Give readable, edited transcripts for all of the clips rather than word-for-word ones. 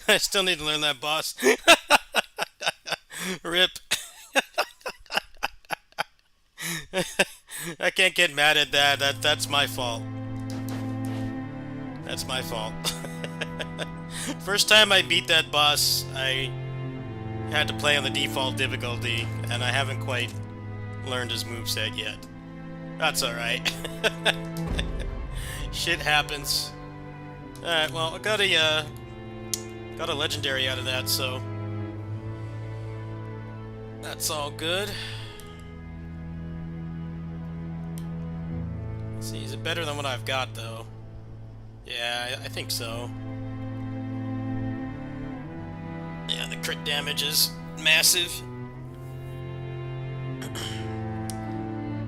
I still need to learn that boss. Rip. I can't get mad at that. That's my fault. That's my fault. First time I beat that boss, I had to play on the default difficulty, and I haven't quite learned his moveset yet. That's alright. Shit happens. Alright, well, I got a legendary out of that, so that's all good. Let's see, is it better than what I've got, though? Yeah, I think so. Yeah, the crit damage is massive.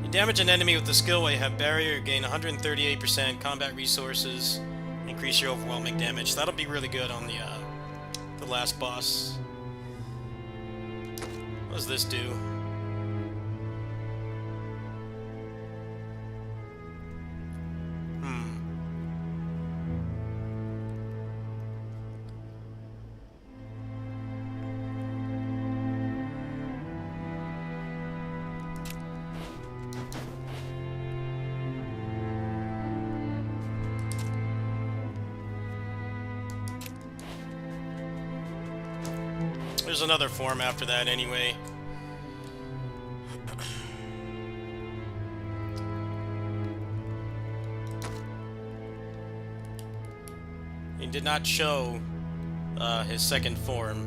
You damage an enemy with the skill while you have barrier, gain 138% combat resources, increase your overwhelming damage. That'll be really good on the last boss. What does this do? There's another form after that anyway. He did not show his second form.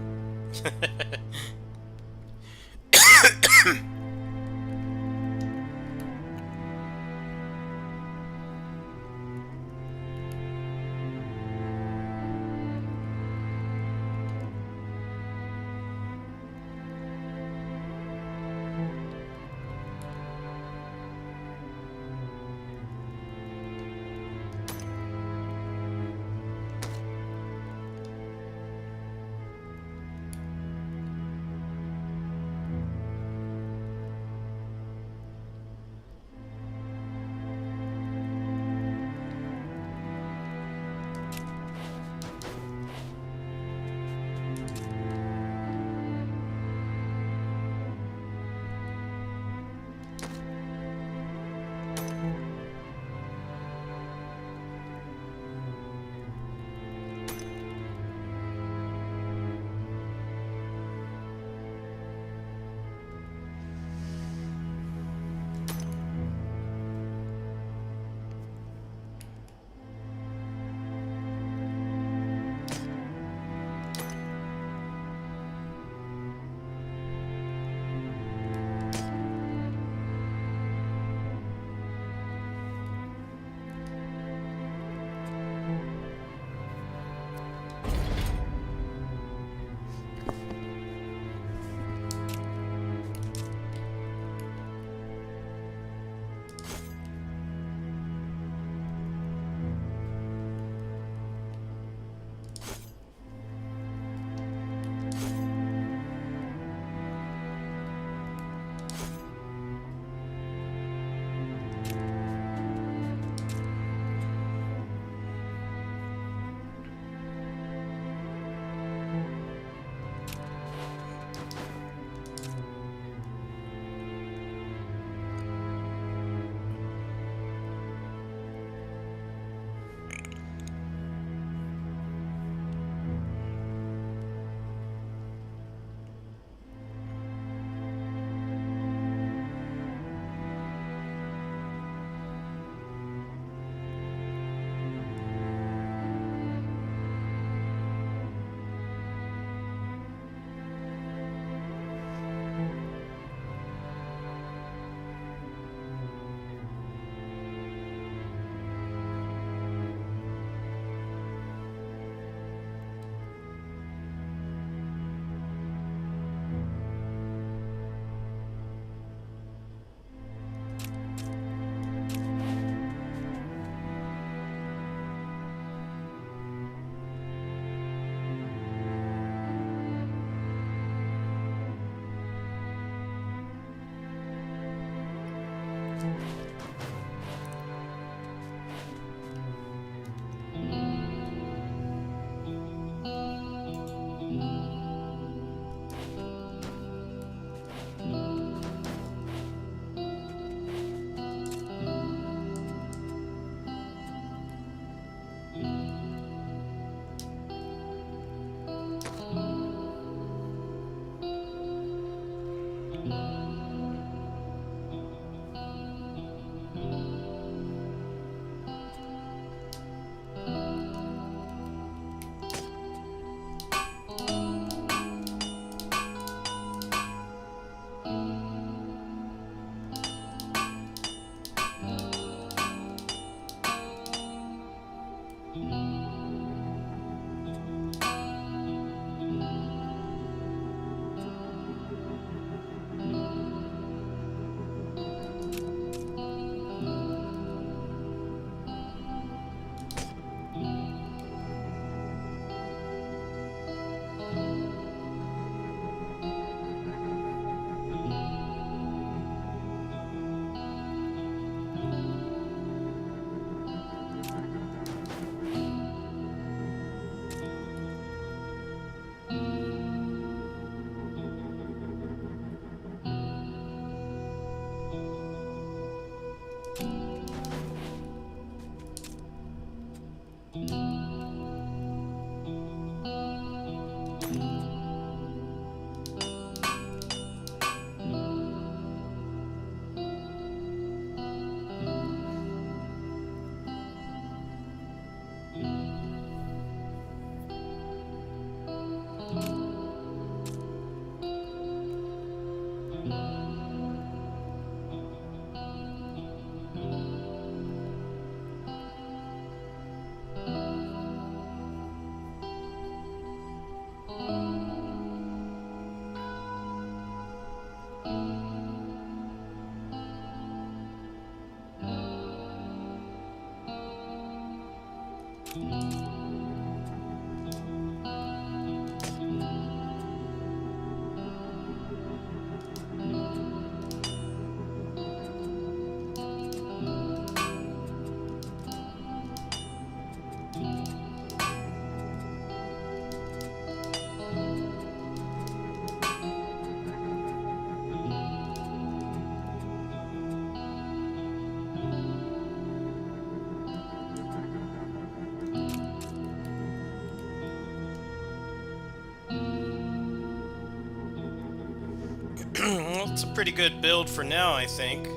Well, it's a pretty good build for now, I think.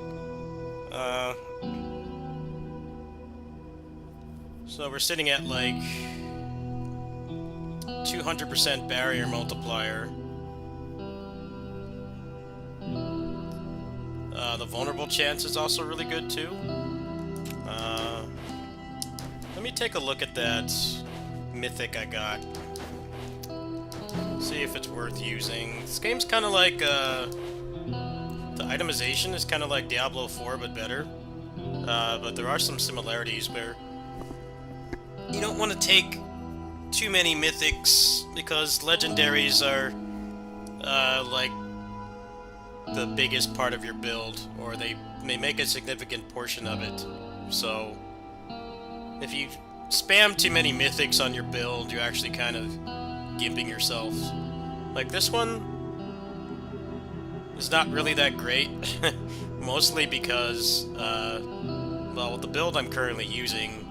So we're sitting at like 200% barrier multiplier. The vulnerable chance is also really good too. Let me take a look at that Mythic I got. See if it's worth using. This game's kind of like, the itemization is kind of like Diablo 4, but better. But there are some similarities where you don't want to take too many mythics because legendaries are, like the biggest part of your build, or they make a significant portion of it. So if you spam too many mythics on your build, you're actually kind of gimping yourself. Like this one is not really that great, mostly because, well, with the build I'm currently using,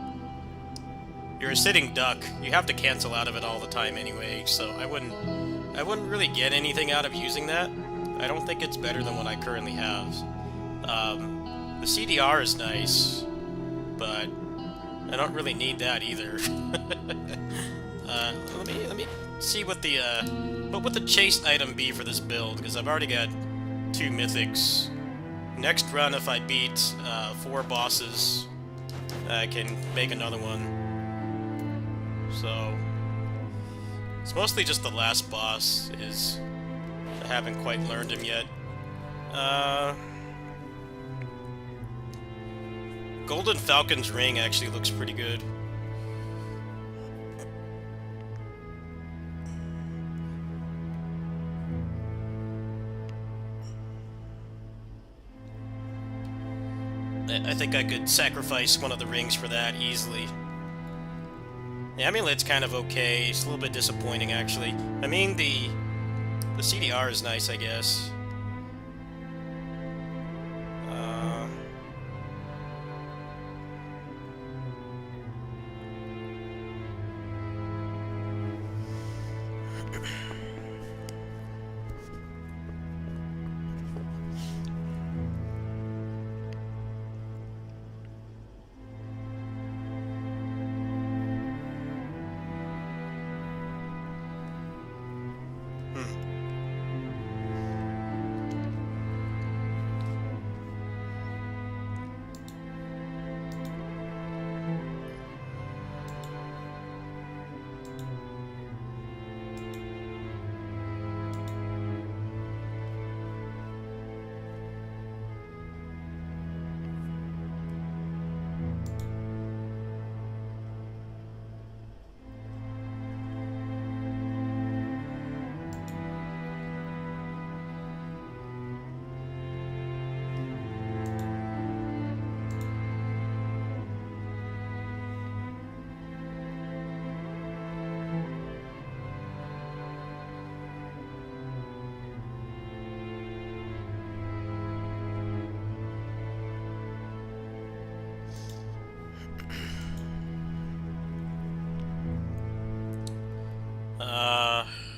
you're a sitting duck. You have to cancel out of it all the time anyway, so I wouldn't really get anything out of using that. I don't think it's better than what I currently have. The CDR is nice, but I don't really need that either. Let me see what would the chase item be for this build, because I've already got 2 mythics. Next run, if I beat 4 bosses, I can make another one. So it's mostly just the last boss is I haven't quite learned him yet. Golden Falcon's ring actually looks pretty good. I think I could sacrifice one of the rings for that easily. The amulet's kind of okay. It's a little bit disappointing, actually. I mean, the CDR is nice, I guess.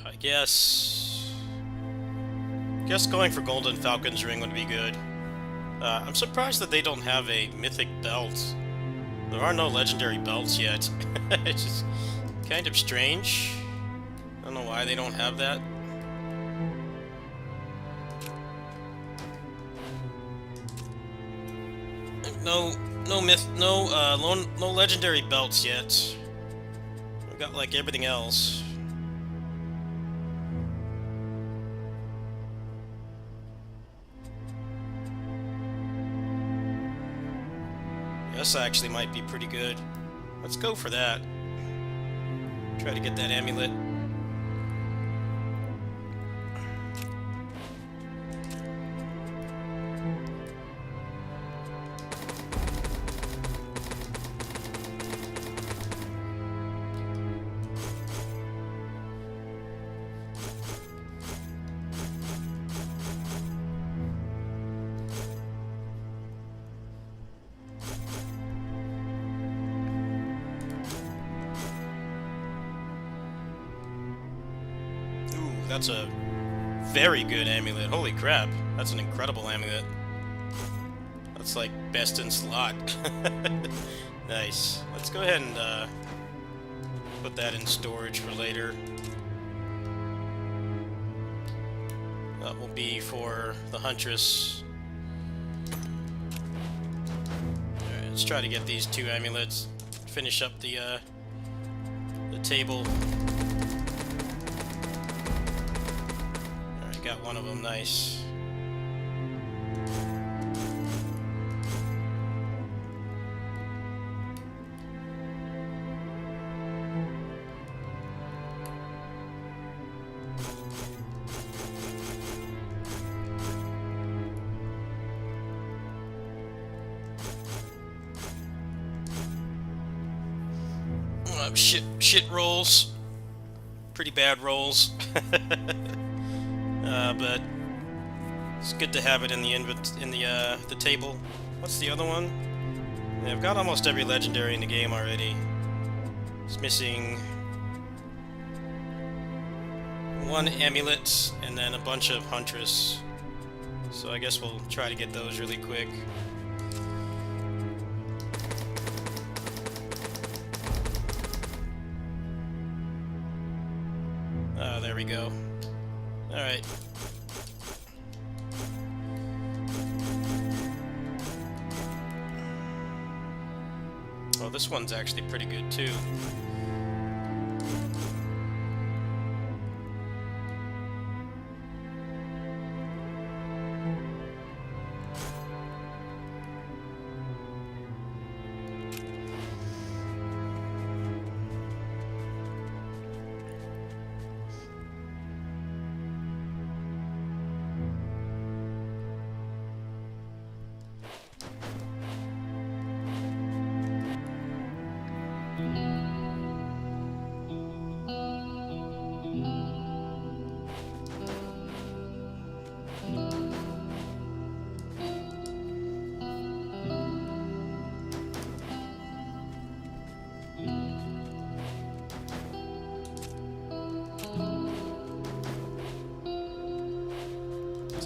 I guess going for Golden Falcon's ring would be good. I'm surprised that they don't have a mythic belt. There are no legendary belts yet. It's just kind of strange. I don't know why they don't have that. No legendary belts yet. We've got like everything else. This actually might be pretty good. Let's go for that. Try to get that amulet. That's a very good amulet. Holy crap. That's an incredible amulet. That's like best in slot. Nice. Let's go ahead and put that in storage for later. That will be for the Huntress. Alright, let's try to get these 2 amulets. Finish up the table. Got one of them, nice. Shit rolls. Pretty bad rolls. But it's good to have it in the table. What's the other one? Yeah, I've got almost every legendary in the game already. It's missing 1 amulet and then a bunch of Huntress. So I guess we'll try to get those really quick. Ah, there we go. Alright. Oh, this one's actually pretty good too.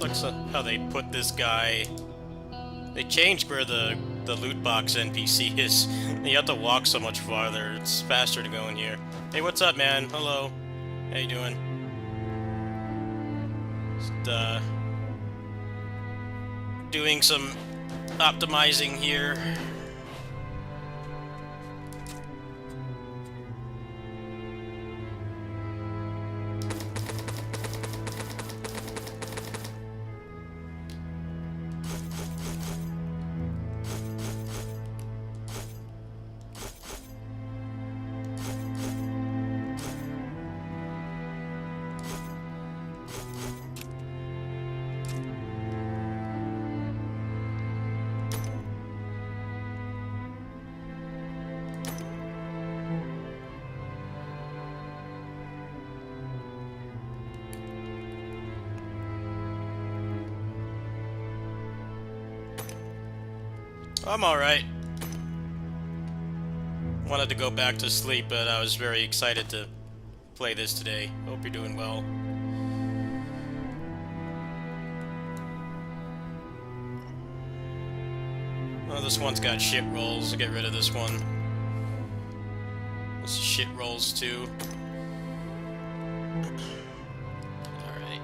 Looks like how they put this guy. They changed where the loot box NPC is. You have to walk so much farther. It's faster to go in here. Hey, what's up, man? Hello. How you doing? Just doing some optimizing here. I'm alright. Wanted to go back to sleep, but I was very excited to play this today. Hope you're doing well. Oh, this one's got shit rolls. I'll get rid of this one. This is shit rolls too. Alright.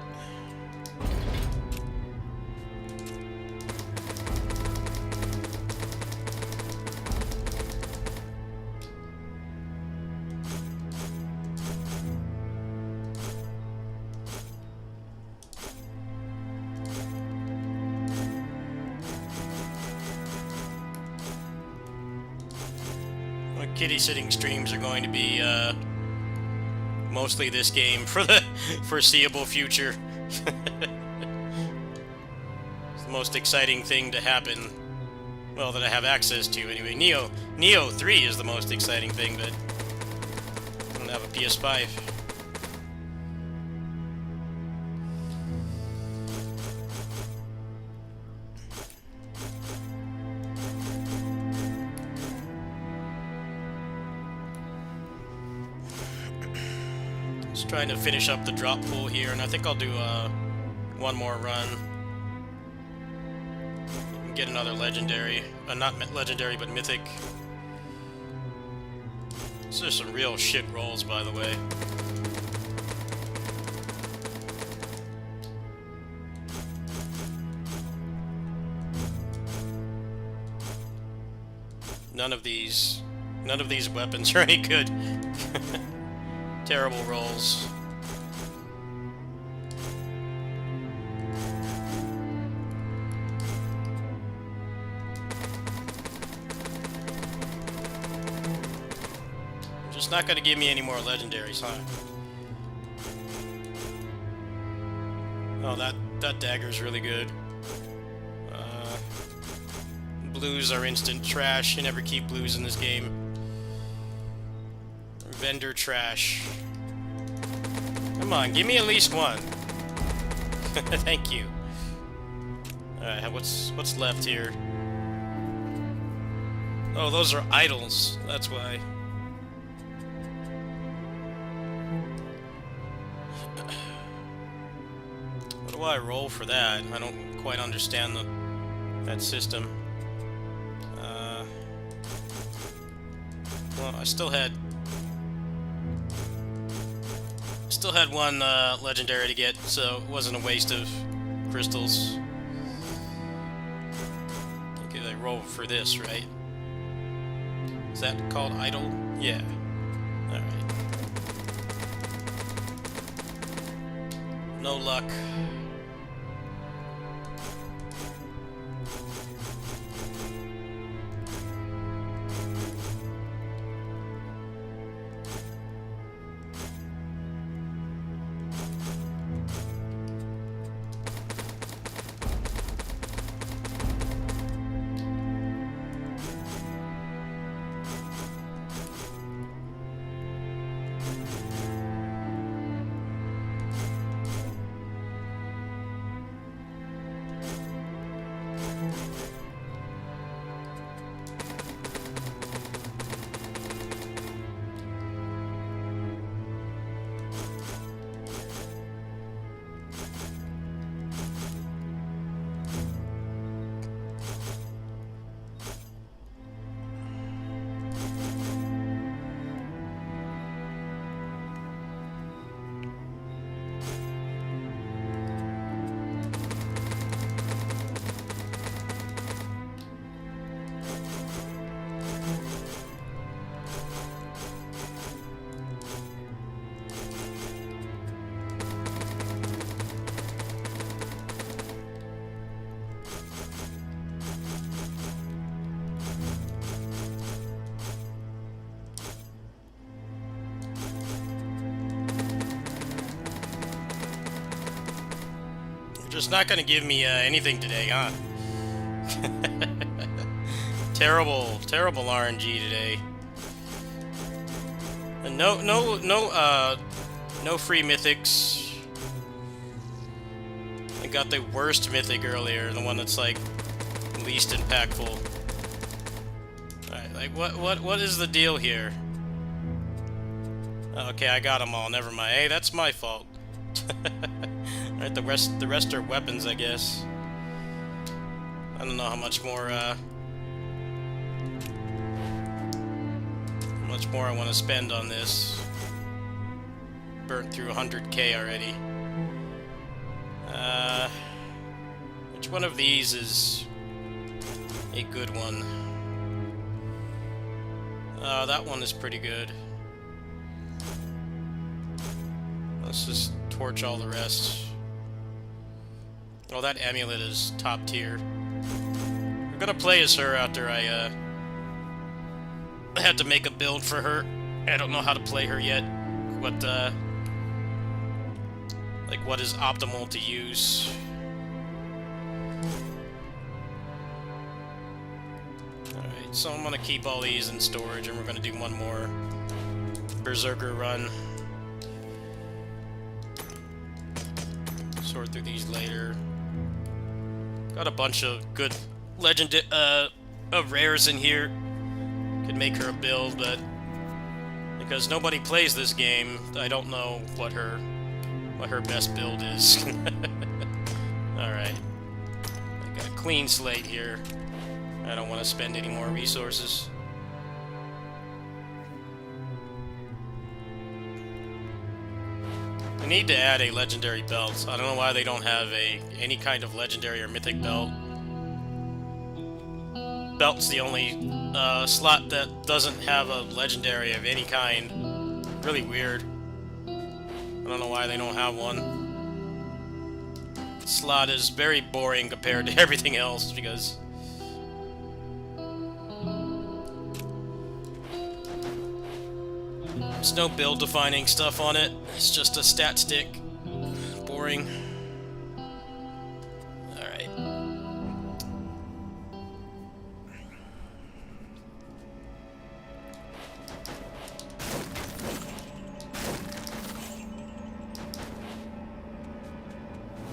Kitty sitting streams are going to be mostly this game for the foreseeable future. It's the most exciting thing to happen. Well, that I have access to, anyway. Neo 3 is the most exciting thing, but I don't have a PS5. Just trying to finish up the drop pool here, and I think I'll do one more run. Get another legendary. Not legendary, but mythic. These are some real shit rolls, by the way. None of these weapons are any good. Terrible rolls. Just not gonna give me any more legendaries, huh? Oh, that dagger's really good. Blues are instant trash. You never keep blues in this game. Vendor trash. Come on, give me at least one. Thank you. Alright, what's left here? Oh, those are idols. That's why. What do I roll for that? I don't quite understand that system. Well, I still had one legendary to get, so it wasn't a waste of crystals. Okay, I roll for this, right? Is that called idol? Yeah. Alright. No luck. Just not gonna give me anything today, huh? Terrible RNG today. And no free mythics. I got the worst mythic earlier, the one that's like least impactful. Alright, like what is the deal here? Okay, I got them all. Never mind. Hey, that's my fault. Alright, the rest are weapons, I guess. I don't know how much more I want to spend on this. Burnt through 100k already. Which one of these is a good one? That one is pretty good. Let's just torch all the rest. Oh, that amulet is top tier. We're gonna play as her after I had to make a build for her. I don't know how to play her yet. What like what is optimal to use. Alright, so I'm gonna keep all these in storage, and we're gonna do one more Berserker run. Sort through these later. Got a bunch of good legend of rares in here. Could make her a build, but because nobody plays this game, I don't know what her best build is. Alright. I got a clean slate here. I don't want to spend any more resources. We need to add a legendary belt. I don't know why they don't have any kind of legendary or mythic belt. Belt's the only slot that doesn't have a legendary of any kind. Really weird. I don't know why they don't have one. Slot is very boring compared to everything else because there's no build-defining stuff on it. It's just a stat stick. Boring. Alright.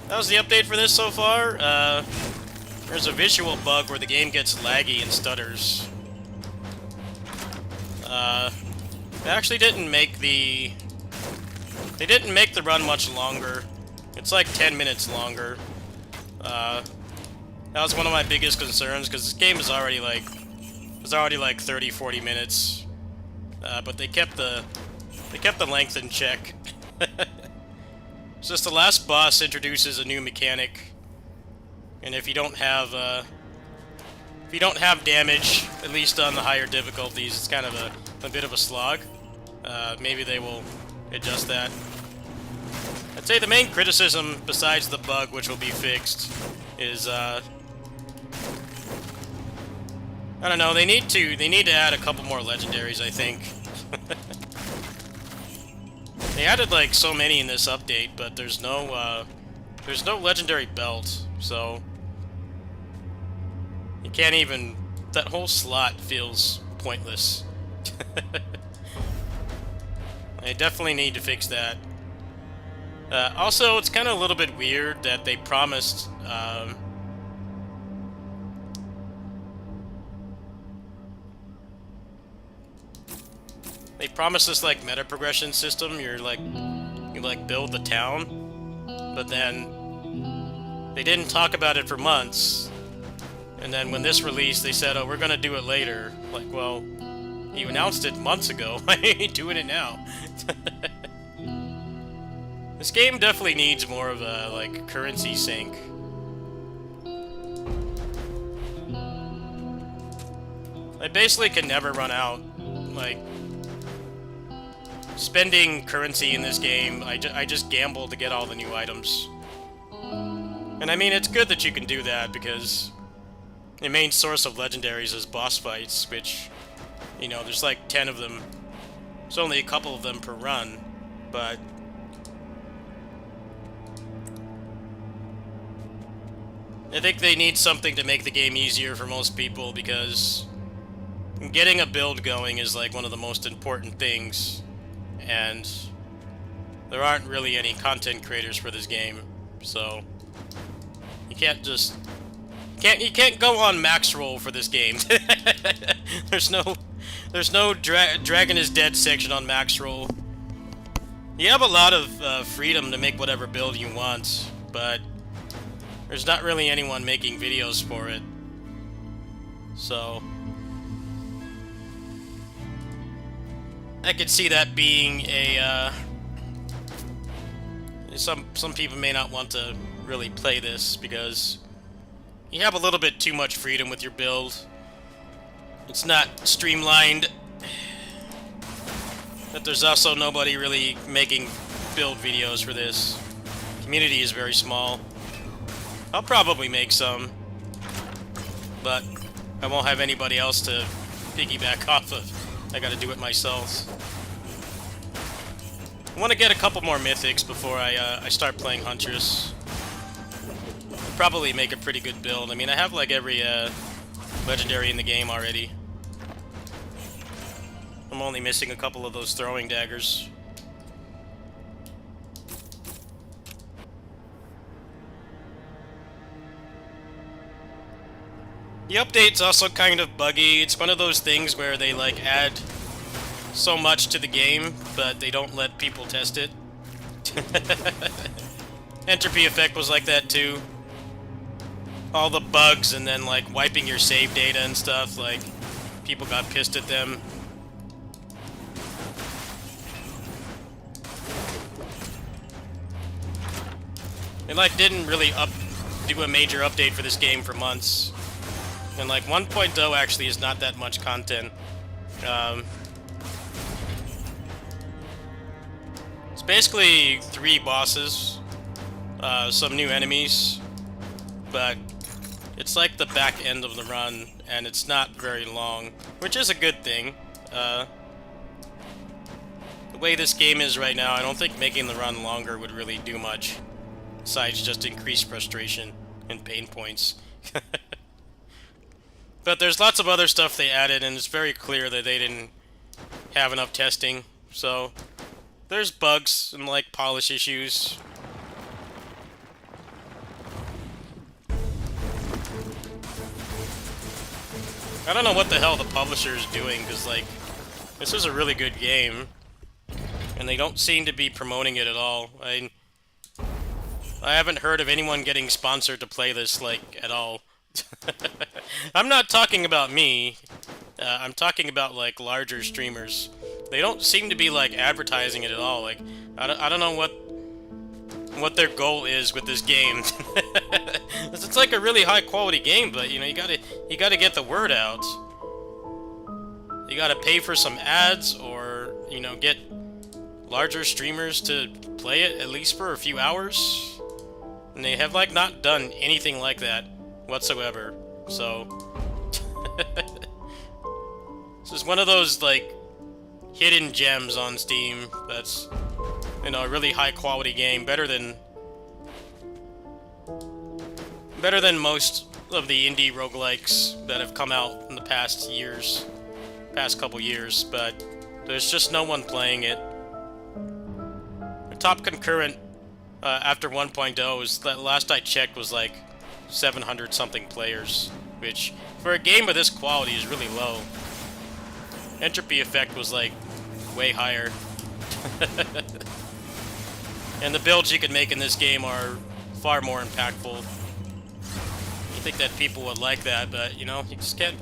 That was the update for this so far. There's a visual bug where the game gets laggy and stutters. They actually didn't make the... They didn't make the run much longer. It's like 10 minutes longer. That was one of my biggest concerns, because this game is already like... It's already like 30-40 minutes. But they kept the length in check. It's just the last boss introduces a new mechanic. And if you don't have damage, at least on the higher difficulties, it's kind of a bit of a slog. Maybe they will adjust that. I'd say the main criticism, besides the bug, which will be fixed, is I don't know. They need to add a couple more legendaries, I think. They added like so many in this update, but there's no legendary belt, so you can't even. That whole slot feels pointless. They definitely need to fix that. Also, it's kind of a little bit weird that they promised. They promised this like meta progression system. You build the town, but then they didn't talk about it for months. And then when this released, they said, "Oh, we're gonna do it later." Like, well, you announced it months ago. Why are you doing it now? This game definitely needs more of a like currency sync. I basically can never run out. Like, spending currency in this game, I just gamble to get all the new items. And I mean, it's good that you can do that, because the main source of legendaries is boss fights, which, you know, there's like 10 of them. There's only a couple of them per run, but I think they need something to make the game easier for most people, because getting a build going is like one of the most important things, and there aren't really any content creators for this game, so you can't just you can't go on max roll for this game. There's no Dragon is Dead section on max roll. You have a lot of freedom to make whatever build you want, but there's not really anyone making videos for it. So I could see that being a some people may not want to really play this because you have a little bit too much freedom with your build. It's not streamlined. But there's also nobody really making build videos for this. Community is very small. I'll probably make some, but I won't have anybody else to piggyback off of. I gotta do it myself. I want to get a couple more Mythics before I start playing Huntress. Probably make a pretty good build. I mean, I have like every legendary in the game already. I'm only missing a couple of those throwing daggers. The update's also kind of buggy. It's one of those things where they like add so much to the game, but they don't let people test it. Entropy Effect was like that too. All the bugs and then like wiping your save data and stuff, like people got pissed at them. It like didn't really do a major update for this game for months. And like 1.0 actually is not that much content. It's basically 3 bosses, some new enemies, but it's like the back end of the run, and it's not very long, which is a good thing. The way this game is right now, I don't think making the run longer would really do much, besides just increase frustration and pain points. But there's lots of other stuff they added, and it's very clear that they didn't have enough testing, so there's bugs and like polish issues. I don't know what the hell the publisher is doing, because like this is a really good game and they don't seem to be promoting it at all. I haven't heard of anyone getting sponsored to play this like at all. I'm not talking about me. I'm talking about like larger streamers. They don't seem to be like advertising it at all. Like I don't know what their goal is with this game. It's like a really high quality game, but you know, you gotta get the word out. You gotta pay for some ads, or you know, get larger streamers to play it at least for a few hours. And they have like not done anything like that whatsoever. So this is one of those like hidden gems on Steam that's, you know, a really high quality game, better than most of the indie roguelikes that have come out in the past couple years, but there's just no one playing it. The top concurrent after 1.0 is, that last I checked, was like 700 something players, which for a game of this quality is really low. Entropy Effect was like way higher. And the builds you can make in this game are far more impactful. You think that people would like that, but you know, you just can't.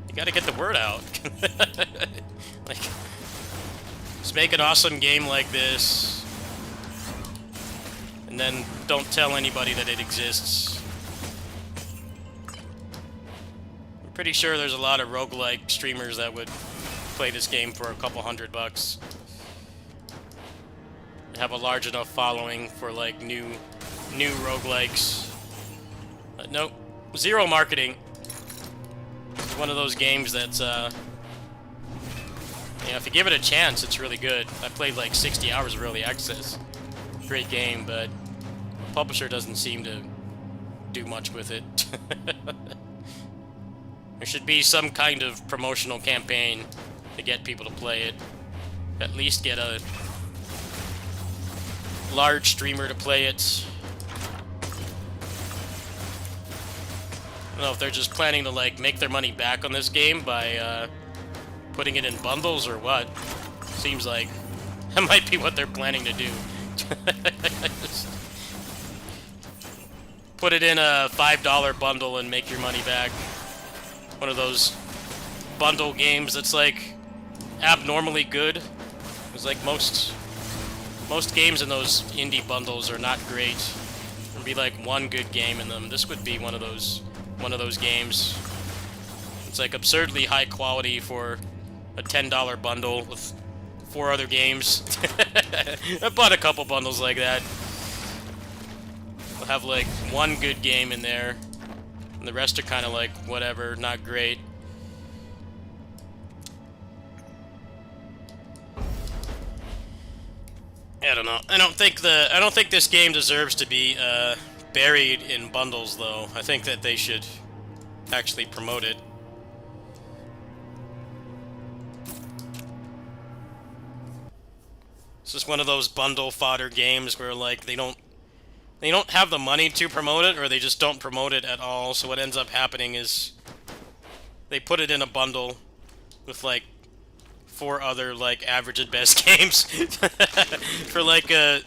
You gotta get the word out. Like, just make an awesome game like this, and then don't tell anybody that it exists. I'm pretty sure there's a lot of roguelike streamers that would play this game for a couple $100. Have a large enough following for like new roguelikes. But nope, zero marketing. It's one of those games that's yeah, if you give it a chance, it's really good. I played like 60 hours of early access. Great game, but the publisher doesn't seem to do much with it. There should be some kind of promotional campaign to get people to play it. At least get a large streamer to play it. I don't know if they're just planning to like make their money back on this game by putting it in bundles or what. Seems like that might be what they're planning to do. Just put it in a $5 bundle and make your money back. One of those bundle games that's like abnormally good. It's like most games in those indie bundles are not great. There'd be like one good game in them. This would be one of those games. It's like absurdly high quality for a $10 bundle with 4 other games. I bought a couple bundles like that. We'll have like one good game in there, and the rest are kind of like whatever, not great. I don't know. I don't think this game deserves to be buried in bundles, though. I think that they should actually promote it. It's just one of those bundle fodder games where like they don't have the money to promote it, or they just don't promote it at all. So what ends up happening is they put it in a bundle with like 4 other like average at best games for like a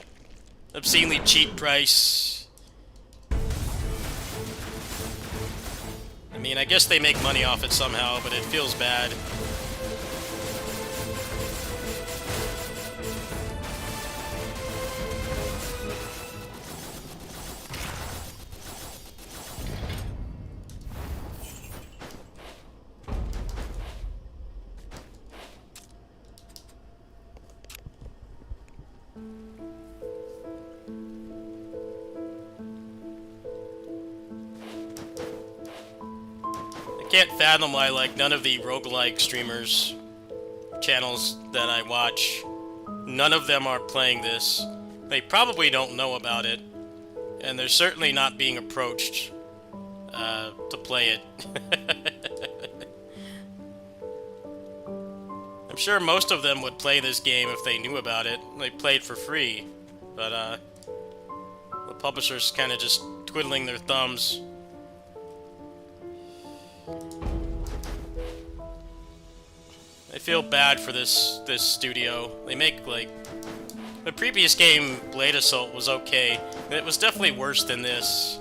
obscenely cheap price. I mean, I guess they make money off it somehow, but it feels bad. Can't fathom why like none of the roguelike streamers channels that I watch, none of them are playing this. They probably don't know about it, and they're certainly not being approached to play it. I'm sure most of them would play this game if they knew about it. They play it for free, but the publisher's kind of just twiddling their thumbs. I feel bad for this studio. They make, like... The previous game, Blade Assault, was okay. It was definitely worse than this.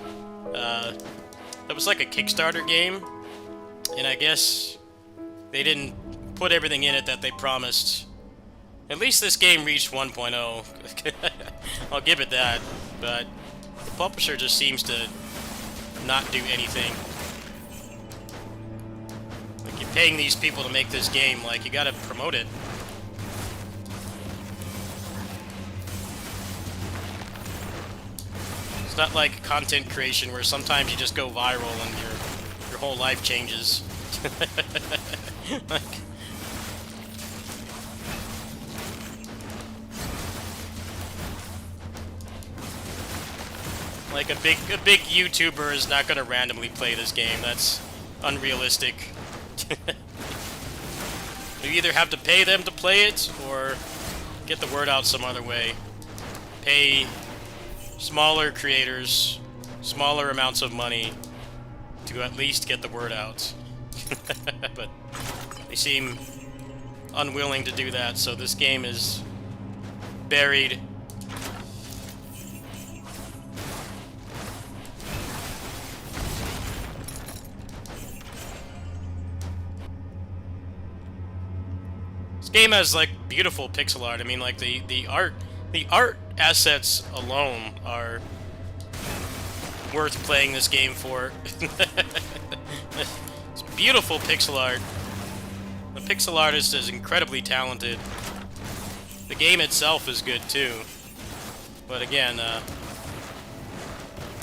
It was like a Kickstarter game, and I guess they didn't put everything in it that they promised. At least this game reached 1.0. I'll give it that, but the publisher just seems to not do anything. You're paying these people to make this game, like, you gotta promote it. It's not like content creation where sometimes you just go viral and your whole life changes. Like a big YouTuber is not gonna randomly play this game. That's unrealistic. You either have to pay them to play it, or get the word out some other way. Pay smaller creators smaller amounts of money to at least get the word out. But they seem unwilling to do that, so this game is buried. Game has like beautiful pixel art. I mean, like the art assets alone are worth playing this game for. It's beautiful pixel art. The pixel artist is incredibly talented. The game itself is good too. But again,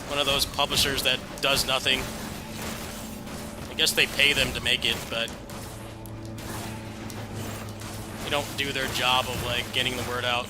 one of those publishers that does nothing. I guess they pay them to make it, but don't do their job of like getting the word out.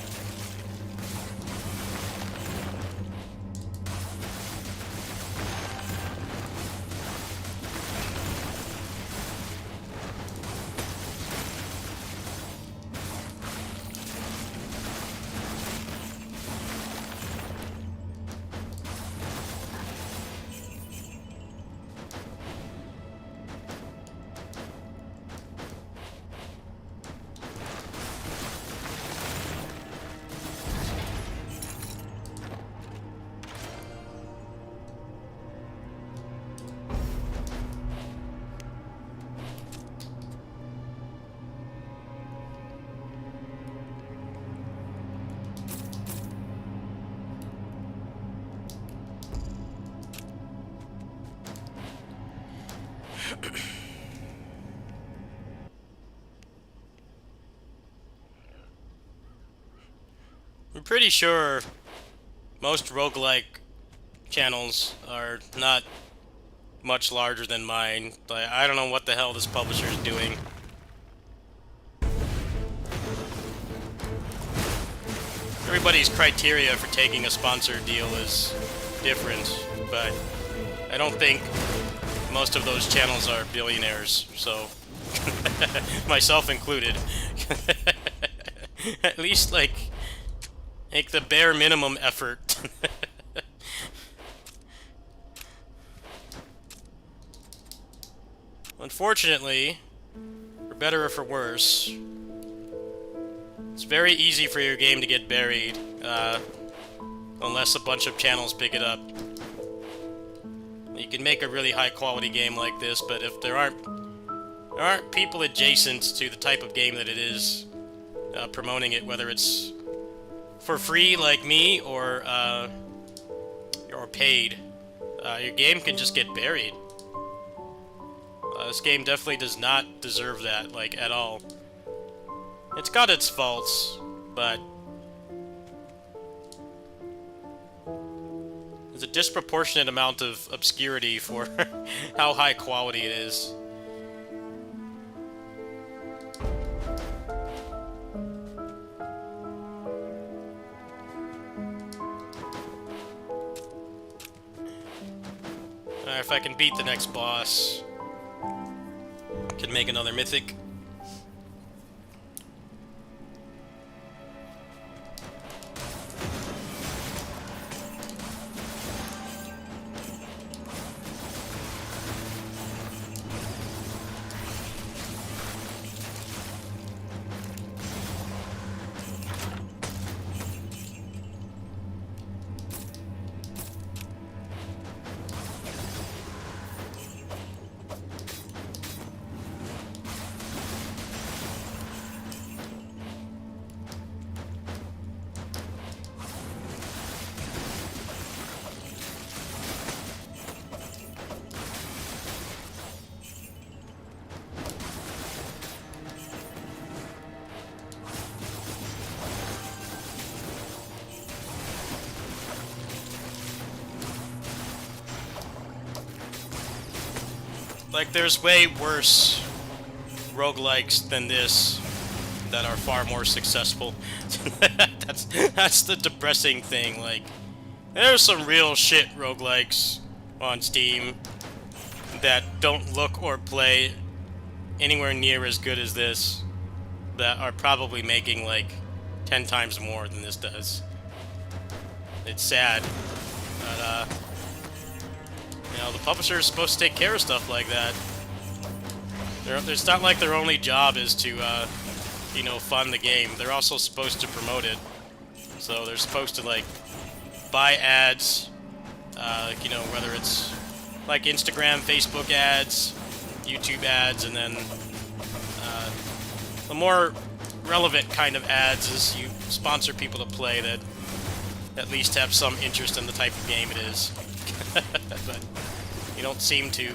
I'm pretty sure most roguelike channels are not much larger than mine. But I don't know what the hell this publisher is doing. everybody's criteria for taking a sponsored deal is different, but I don't think most of those channels are billionaires, so myself included. At least, like, make the bare minimum effort. Unfortunately, for better or for worse, it's very easy for your game to get buried, unless a bunch of channels pick it up. You can make a really high-quality game like this, but if there aren't people adjacent to the type of game that it is promoting it, whether it's for free like me or paid, your game can just get buried. This game definitely does not deserve that, like, at all. It's got its faults, but there's a disproportionate amount of obscurity for how high quality it is. Alright, if I can beat the next boss, I can make another Mythic. Like, there's way worse roguelikes than this that are far more successful. That's the depressing thing. Like, there's some real shit roguelikes on Steam that don't look or play anywhere near as good as this, that are probably making like 10 times more than this does. It's sad, but you know, the publisher is supposed to take care of stuff like that. It's not like their only job is to, you know, fund the game. They're also supposed to promote it. So they're supposed to, like, buy ads, you know, whether it's, like, Instagram, Facebook ads, YouTube ads, and then the more relevant kind of ads is you sponsor people to play that at least have some interest in the type of game it is. But you don't seem to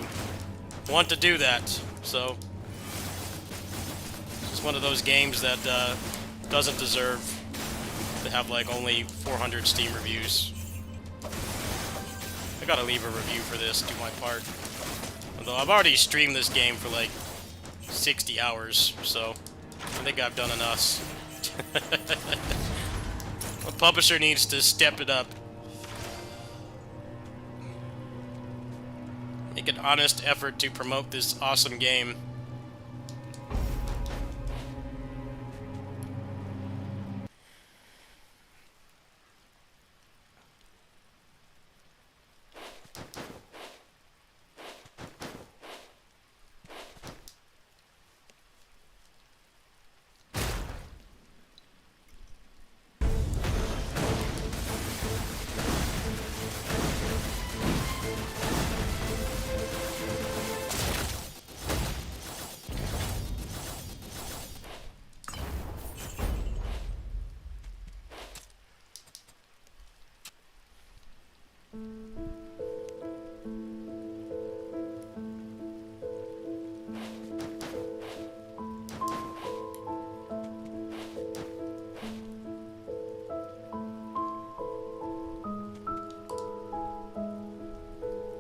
want to do that, so it's just one of those games that doesn't deserve to have like only 400 Steam reviews. I gotta leave a review for this, do my part. Although I've already streamed this game for like 60 hours, so I think I've done enough. The publisher needs to step it up. Make an honest effort to promote this awesome game.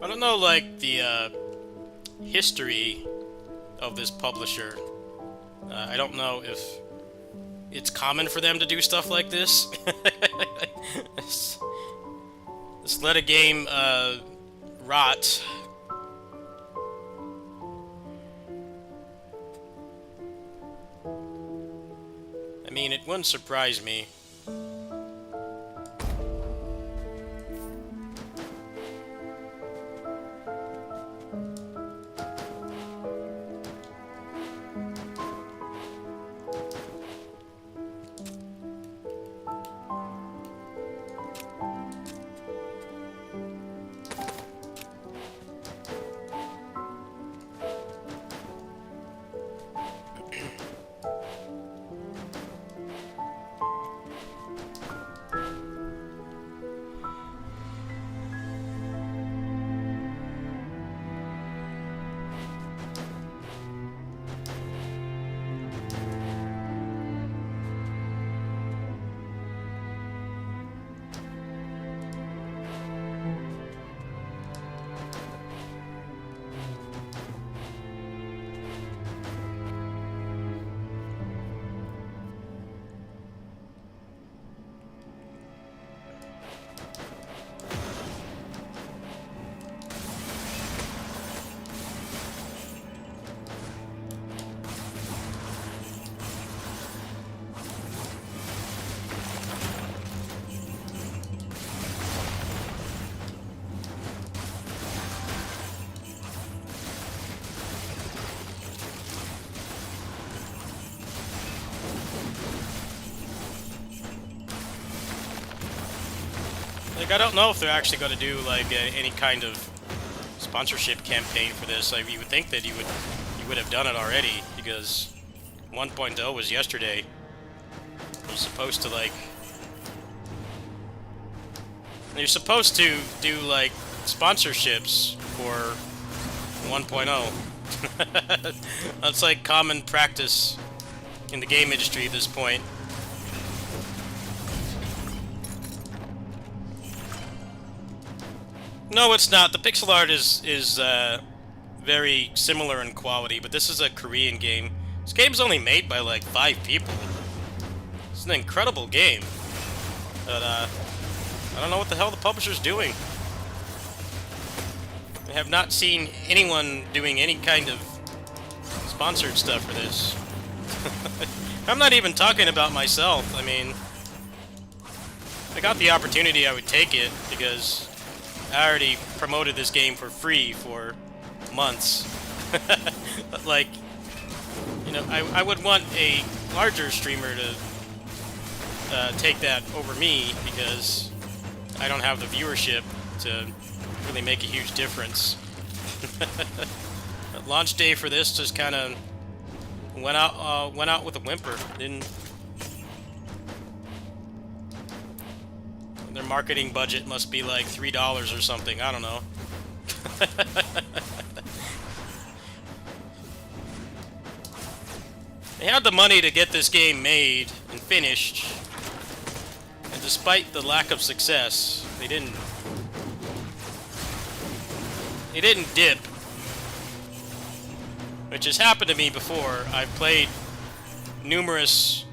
I don't know, like, the history of this publisher. I don't know it's common for them to do stuff like this. Just let a game rot. I mean, it wouldn't surprise me. Like, I don't know if they're actually going to do, like, any kind of sponsorship campaign for this. Like, you would think that you would have done it already, because 1.0 was yesterday. You're supposed to, like... You're supposed to do, like, sponsorships for 1.0. That's, like, common practice in the game industry at this point. No, it's not. The pixel art is very similar in quality, but this is a Korean game. This game's only made by like 5 people. It's an incredible game. But I don't know what the hell the publisher's doing. I have not seen anyone doing any kind of sponsored stuff for this. I'm not even talking about myself. I mean, if I got the opportunity, I would take it, because I already promoted this game for free for months. But, like, you know, I would want a larger streamer to take that over me, because I don't have the viewership to really make a huge difference. But launch day for this just kind of went out with a whimper. Their marketing budget must be like $3 or something. I don't know. They had the money to get this game made and finished, and despite the lack of success, they didn't dip, which has happened to me before. I've played numerous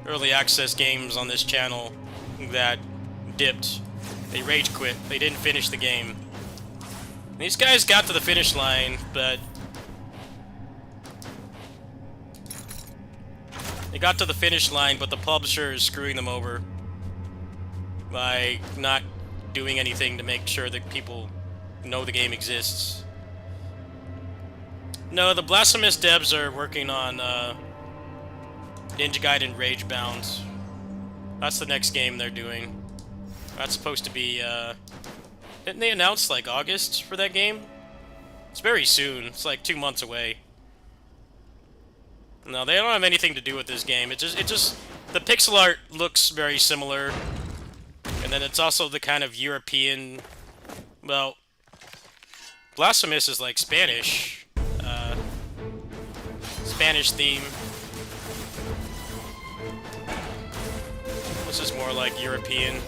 early access games on this channel that dipped. They rage quit. They didn't finish the game. These guys got to the finish line, but the publisher is screwing them over by not doing anything to make sure that people know the game exists. No, the Blasphemous devs are working on Ninja Gaiden Ragebound. That's the next game they're doing. That's supposed to be, didn't they announce, like, August for that game? It's very soon. It's like 2 months away. No, they don't have anything to do with this game. It just, the pixel art looks very similar. And then it's also the kind of European, well, Blasphemous is like Spanish. Spanish theme. This is more like European.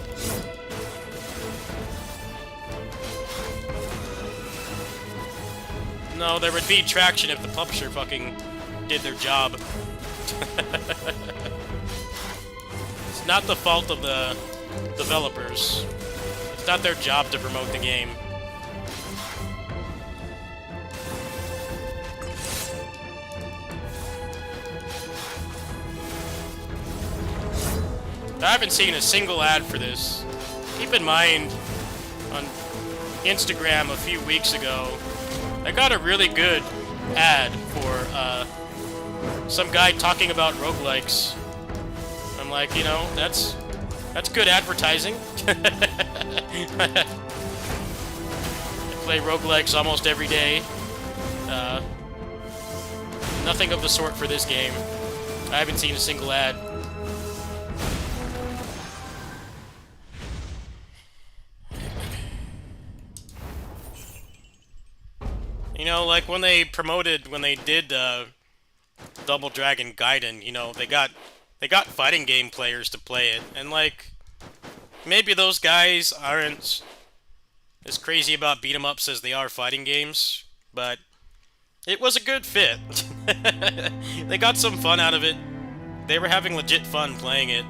No, there would be traction if the publisher fucking did their job. It's not the fault of the developers. It's not their job to promote the game. I haven't seen a single ad for this. Keep in mind, on Instagram a few weeks ago, I got a really good ad for some guy talking about roguelikes. I'm like, you know, that's good advertising. I play roguelikes almost every day. Nothing of the sort for this game. I haven't seen a single ad. You know, like when they did Double Dragon Gaiden, you know, they got fighting game players to play it, and like maybe those guys aren't as crazy about beat 'em ups as they are fighting games, but it was a good fit. They got some fun out of it. They were having legit fun playing it.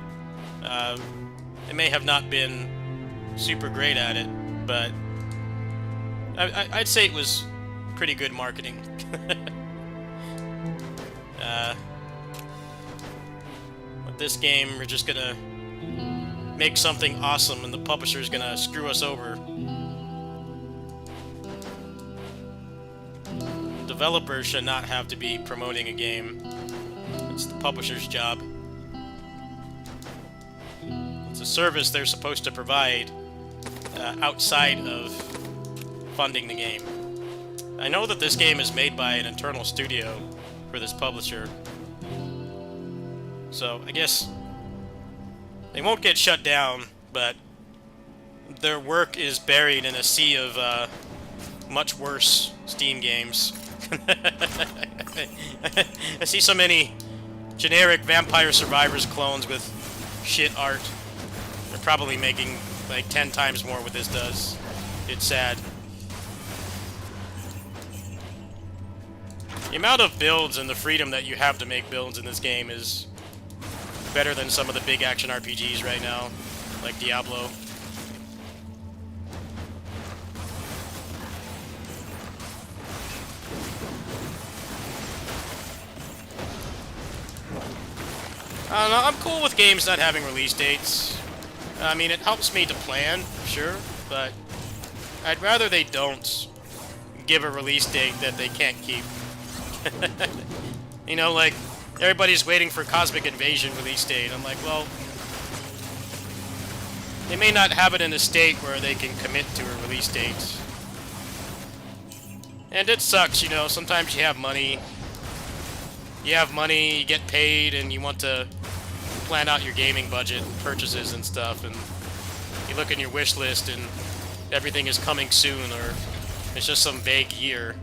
They may have not been super great at it, but I'd say it was pretty good marketing. With this game, we're just gonna make something awesome and the publisher's gonna screw us over. Developers should not have to be promoting a game. It's the publisher's job. It's a service they're supposed to provide outside of funding the game. I know that this game is made by an internal studio for this publisher, so I guess they won't get shut down, but their work is buried in a sea of much worse Steam games. I see so many generic Vampire Survivors clones with shit art. They're probably making like 10 times more what this does. It's sad. The amount of builds and the freedom that you have to make builds in this game is better than some of the big action RPGs right now, like Diablo. I don't know, I'm cool with games not having release dates. I mean, it helps me to plan, sure, but I'd rather they don't give a release date that they can't keep. You know, like, everybody's waiting for Cosmic Invasion release date. I'm like, well, they may not have it in a state where they can commit to a release date. And it sucks, you know, sometimes you have money, you get paid, and you want to plan out your gaming budget, purchases and stuff, and you look in your wish list and everything is coming soon, or it's just some vague year.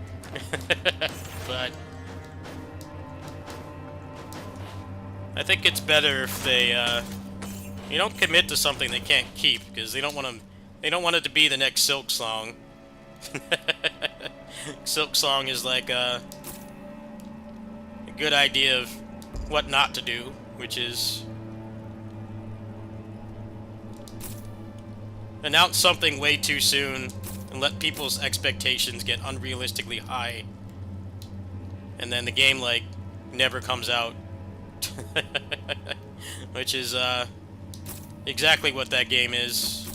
But I think it's better if they you don't commit to something they can't keep, because they don't want it to be the next Silk Song. Silk Song is like a good idea of what not to do, which is announce something way too soon and let people's expectations get unrealistically high, and then the game like never comes out. Which is exactly what that game is.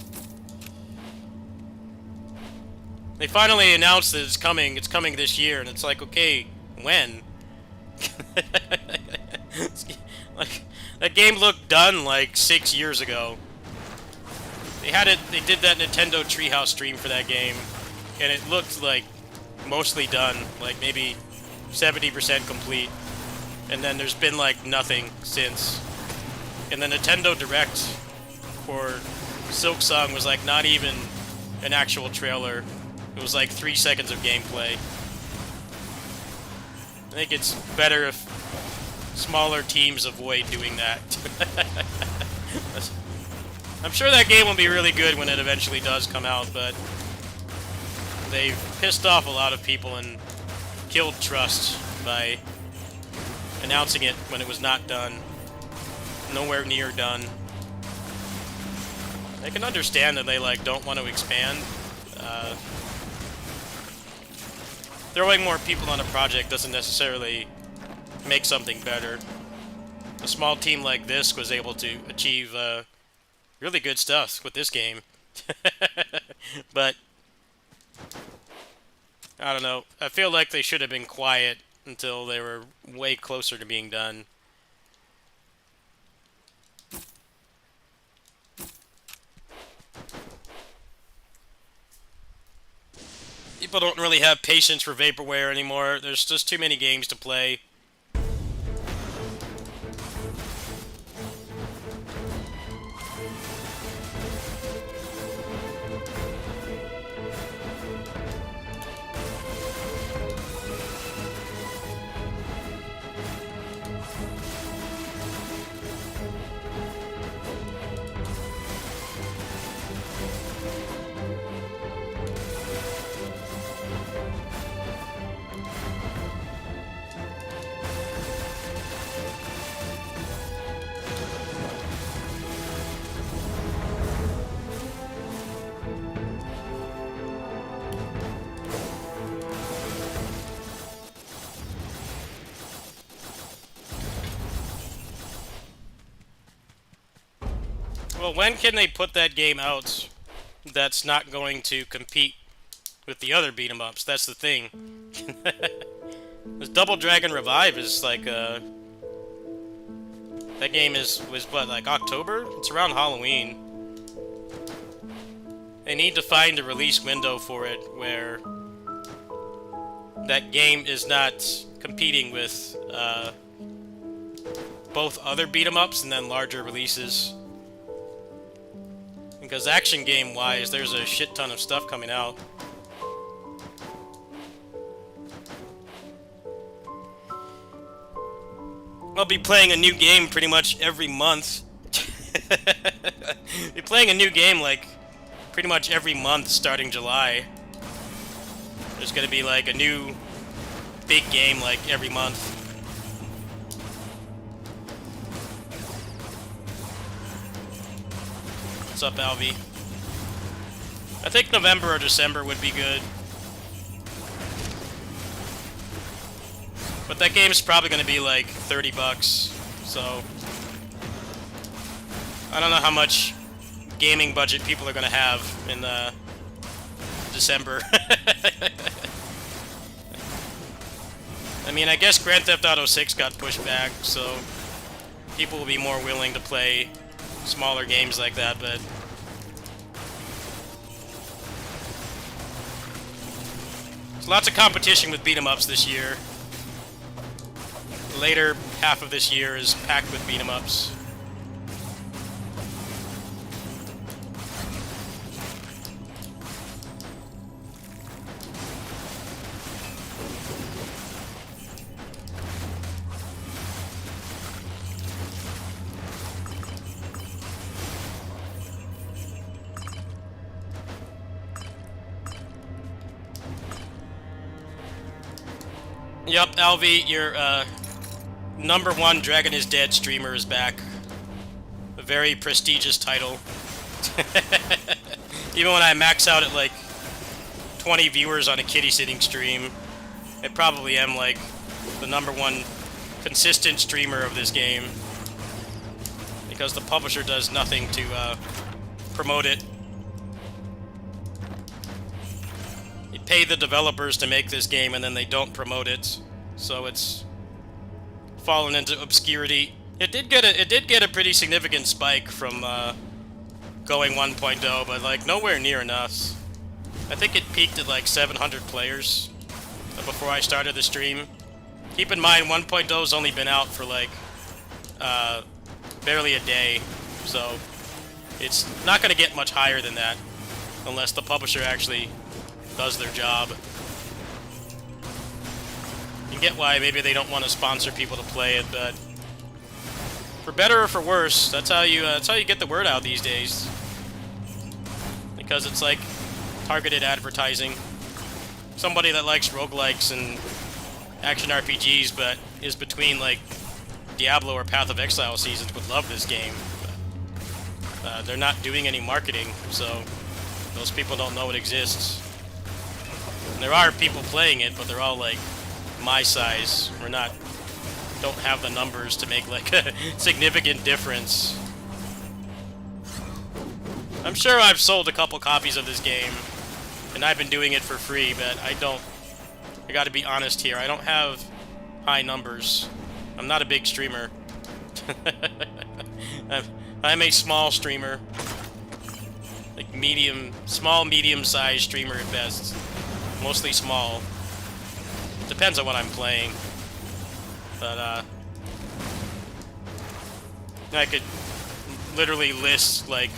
They finally announced that it's coming this year, and it's like, okay, when? Like, that game looked done like 6 years ago. They did that Nintendo Treehouse stream for that game, and it looked like mostly done, like maybe 70% complete. And then there's been like nothing since. And the Nintendo Direct for Silk Song was like not even an actual trailer. It was like 3 seconds of gameplay. I think it's better if smaller teams avoid doing that. I'm sure that game will be really good when it eventually does come out, but they've pissed off a lot of people and killed trust by announcing it when it was not done. Nowhere near done. I can understand that they, like, don't want to expand. Throwing more people on a project doesn't necessarily make something better. A small team like this was able to achieve really good stuff with this game. But I don't know. I feel like they should have been quiet until they were way closer to being done. People don't really have patience for Vaporware anymore. There's just too many games to play. Well, when can they put that game out that's not going to compete with the other beat-em-ups? That's the thing. This Double Dragon Revive is like, that game was what, like October? It's around Halloween. They need to find a release window for it where that game is not competing with both other beat-em-ups and then larger releases. Because action game-wise, there's a shit ton of stuff coming out. I'll be playing a new game pretty much every month. Be playing a new game like pretty much every month starting July. There's gonna be like a new big game like every month. What's up, Alvi? I think November or December would be good. But that game's probably going to be like $30, so I don't know how much gaming budget people are going to have in December. I mean, I guess Grand Theft Auto 6 got pushed back, so people will be more willing to play smaller games like that, but there's lots of competition with beat-em-ups this year. The later half of this year is packed with beat-em-ups. Yup, Alvi, your #1 Dragon is Dead streamer is back. A very prestigious title. Even when I max out at like 20 viewers on a kitty sitting stream, I probably am like the #1 consistent streamer of this game. Because the publisher does nothing to promote it. You pay the developers to make this game and then they don't promote it. So it's fallen into obscurity. It did get a pretty significant spike from going 1.0, but like nowhere near enough. I think it peaked at like 700 players before I started the stream. Keep in mind 1.0's only been out for like barely a day, so it's not going to get much higher than that unless the publisher actually does their job. You can get why maybe they don't want to sponsor people to play it, but for better or for worse, that's how you get the word out these days. Because it's like targeted advertising. Somebody that likes roguelikes and action RPGs, but is between like Diablo or Path of Exile seasons would love this game. But They're not doing any marketing, so those people don't know it exists. And there are people playing it, but they're all like my size. Don't have the numbers to make like a significant difference. I'm sure I've sold a couple copies of this game, and I've been doing it for free, but I gotta be honest here, I don't have high numbers. I'm not a big streamer. I'm a small streamer. Like medium-sized streamer at best. Mostly small. Depends on what I'm playing. But, I could literally list, like,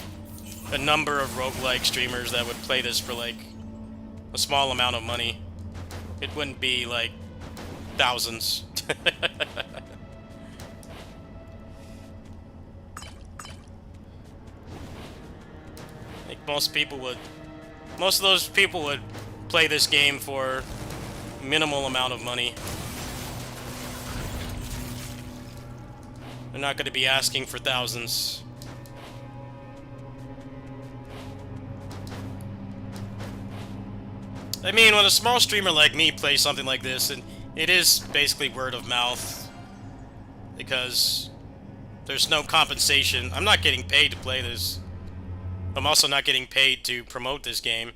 a number of roguelike streamers that would play this for, like, a small amount of money. It wouldn't be, like, thousands. I think most of those people would play this game for minimal amount of money. They're not going to be asking for thousands. I mean, when a small streamer like me plays something like this, and it is basically word of mouth, because there's no compensation. I'm not getting paid to play this. I'm also not getting paid to promote this game.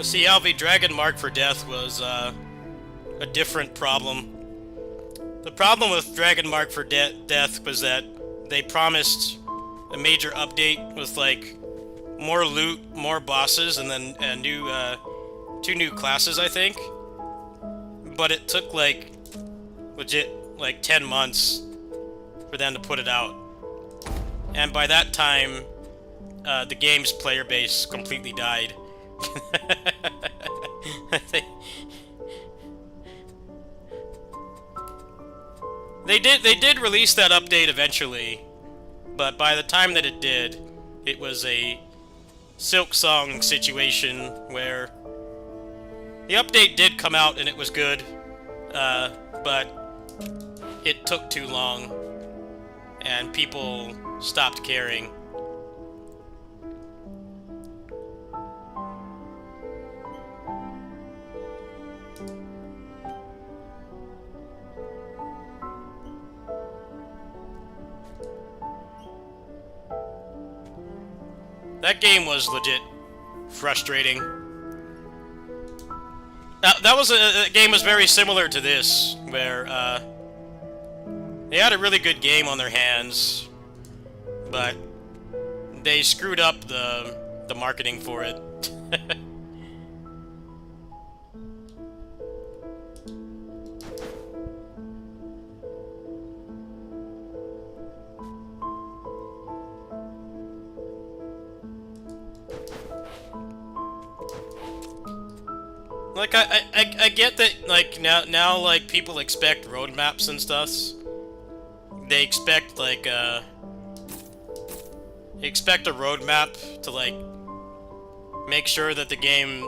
See, Alvi, Dragon Mark for Death was a different problem. The problem with Dragon Mark for Death was that they promised a major update with like more loot, more bosses, and then a new 2 new classes, I think. But it took like legit like 10 months for them to put it out, and by that time, the game's player base completely died. They did release that update eventually, but by the time that it did, it was a Silk Song situation where the update did come out and it was good, but it took too long and people stopped caring. That game was legit frustrating. That was a game was very similar to this, where they had a really good game on their hands, but they screwed up the marketing for it. Like, I get that, like, now, like, people expect roadmaps and stuff. They expect, like, they expect a roadmap to, like, make sure that the game...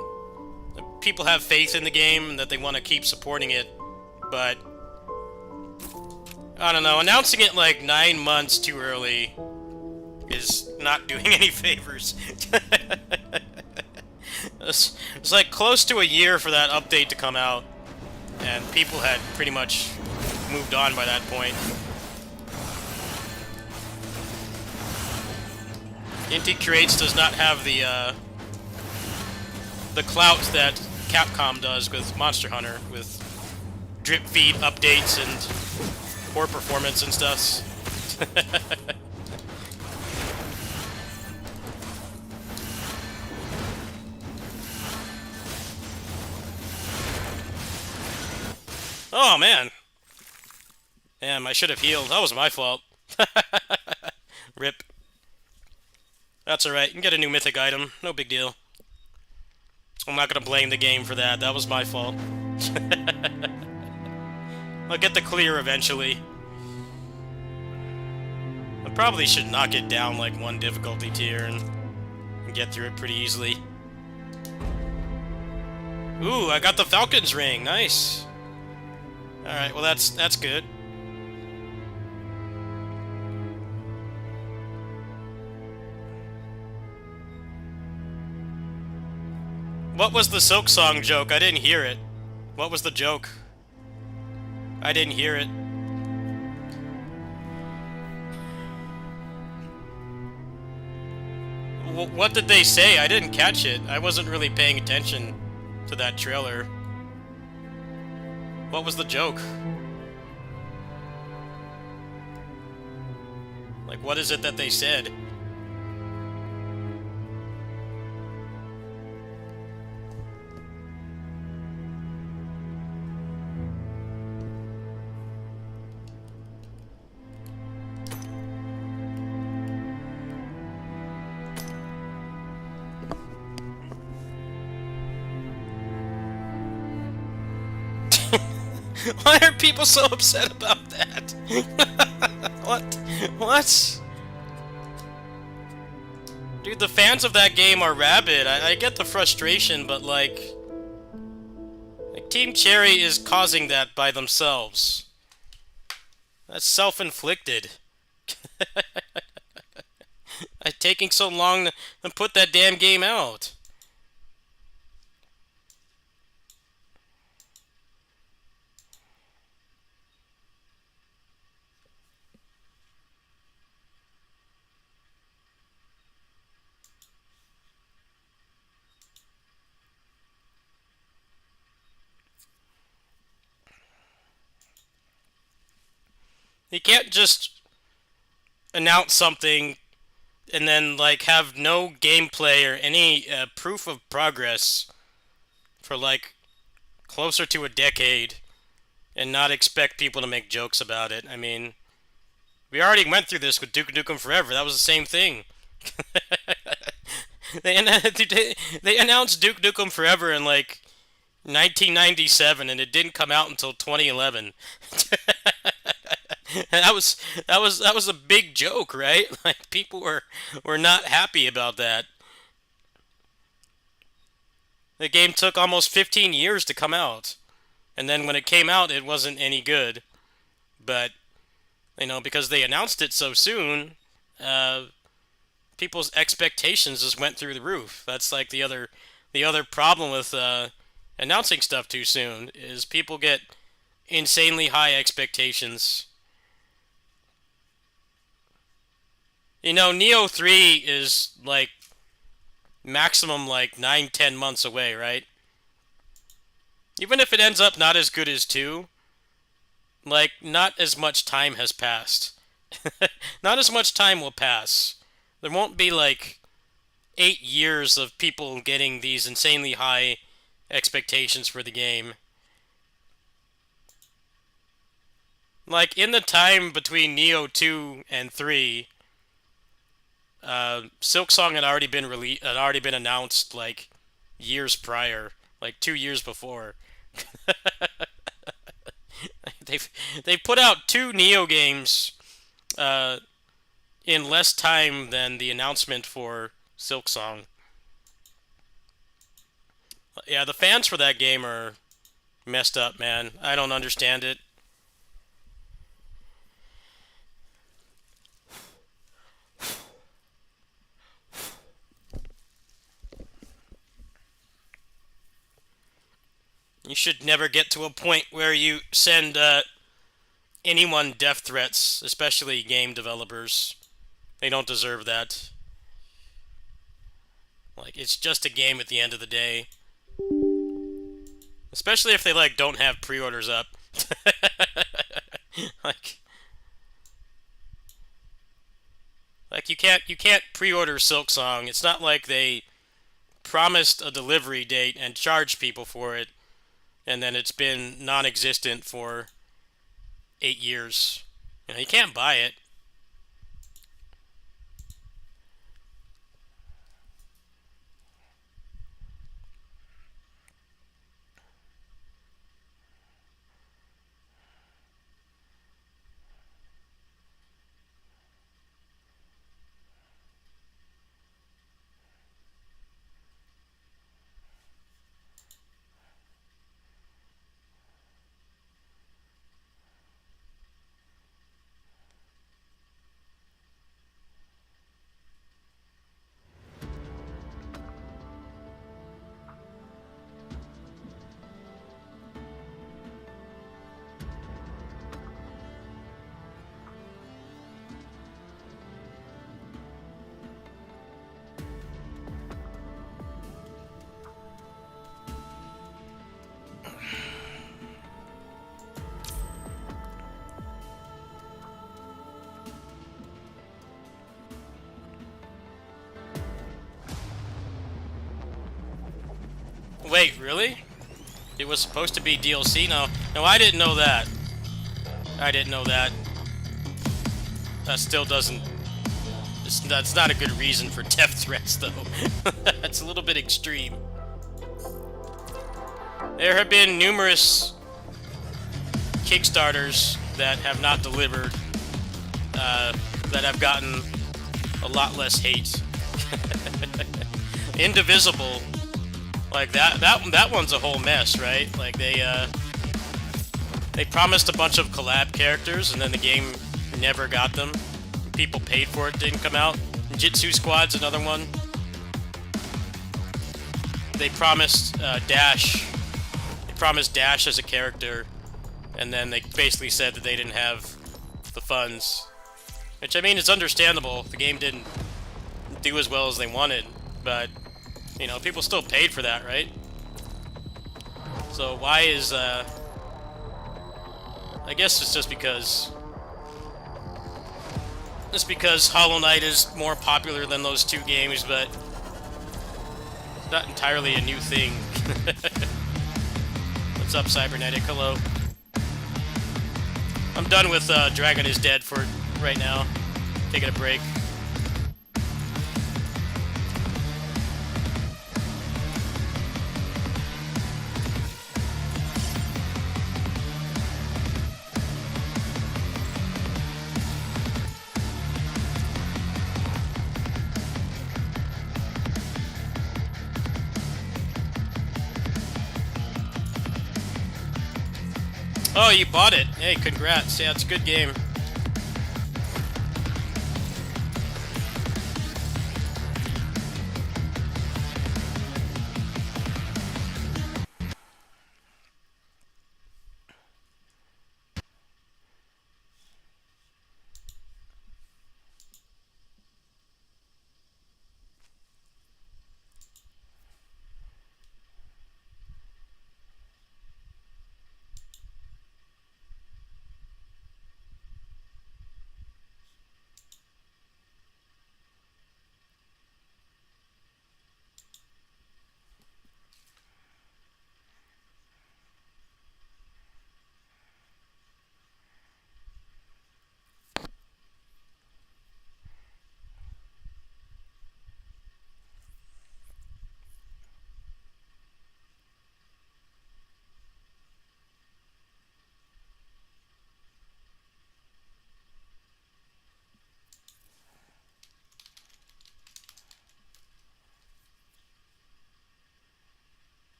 people have faith in the game and that they want to keep supporting it, but... I don't know, announcing it, like, 9 months too early is not doing any favors. It's like close to a year for that update to come out, and people had pretty much moved on by that point. Inti Creates does not have the clout that Capcom does with Monster Hunter, with drip feed updates and poor performance and stuff. Oh man, damn! I should have healed. That was my fault. Rip. That's alright. You can get a new mythic item. No big deal. I'm not gonna blame the game for that. That was my fault. I'll get the clear eventually. I probably should knock it down like one difficulty tier and get through it pretty easily. Ooh, I got the Falcon's ring. Nice. Alright, well that's good. What was the Silk Song joke? I didn't hear it. What was the joke? I didn't hear it. What did they say? I didn't catch it. I wasn't really paying attention to that trailer. What was the joke? Like, what is it that they said? Why are people so upset about that? What? What? Dude, the fans of that game are rabid. I get the frustration, but like Team Cherry is causing that by themselves. That's self-inflicted. Taking so long to put that damn game out. You can't just announce something and then like have no gameplay or any proof of progress for like closer to a decade and not expect people to make jokes about it. I mean, we already went through this with Duke Nukem Forever. That was the same thing. They announced Duke Nukem Forever in like 1997, and it didn't come out until 2011. And that was a big joke, right? Like people were not happy about that. The game took almost 15 years to come out, and then when it came out, it wasn't any good. But because they announced it so soon, uh, people's expectations just went through the roof. That's like the other problem with announcing stuff too soon is people get insanely high expectations. Neo 3 is like maximum like 9-10 months away, right? Even if it ends up not as good as 2, like not as much time has passed. Not as much time will pass. There won't be like 8 years of people getting these insanely high expectations for the game. Like in the time between Neo 2 and 3, Silksong had already been announced like years prior, like 2 years before. They've put out 2 Neo games in less time than the announcement for Silksong. Yeah, the fans for that game are messed up, man. I don't understand it. You should never get to a point where you send anyone death threats, especially game developers. They don't deserve that. Like, it's just a game at the end of the day. Especially if they, like, don't have pre-orders up. like, like you can't pre-order Silksong. It's not like they promised a delivery date and charged people for it, and then it's been non-existent for 8 years. You can't buy it. Wait, really? It was supposed to be DLC? No, I didn't know that. I didn't know that. That still doesn't... That's not a good reason for death threats, though. That's a little bit extreme. There have been numerous Kickstarters that have not delivered, that have gotten a lot less hate. Indivisible, like that one's a whole mess, right? Like they promised a bunch of collab characters, and then the game never got them. People paid for it, didn't come out. Jitsu Squad's another one. They promised Dash. They promised Dash as a character, and then they basically said that they didn't have the funds. Which, I mean, it's understandable. The game didn't do as well as they wanted, but, people still paid for that, right? So why is, I guess it's just because Hollow Knight is more popular than those two games, but it's not entirely a new thing. What's up, Cybernetic? Hello. I'm done with Dragon is Dead for right now. Taking a break. Oh, you bought it. Hey, congrats. Yeah, it's a good game.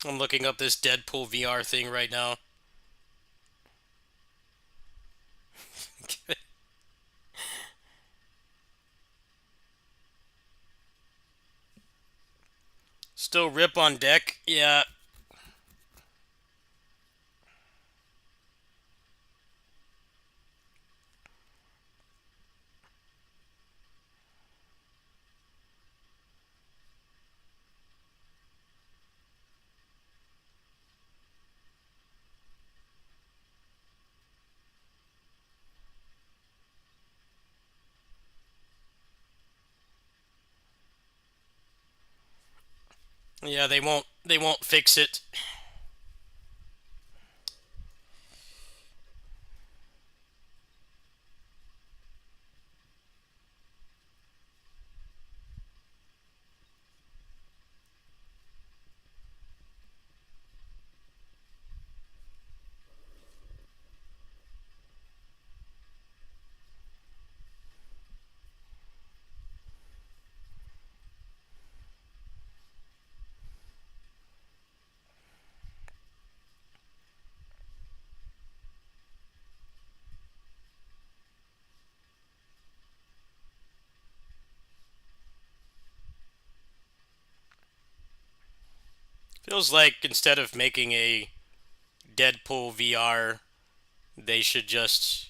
I'm looking up this Deadpool VR thing right now. Still rip on deck. Yeah. Yeah, they won't fix it. Feels like instead of making a Deadpool VR, they should just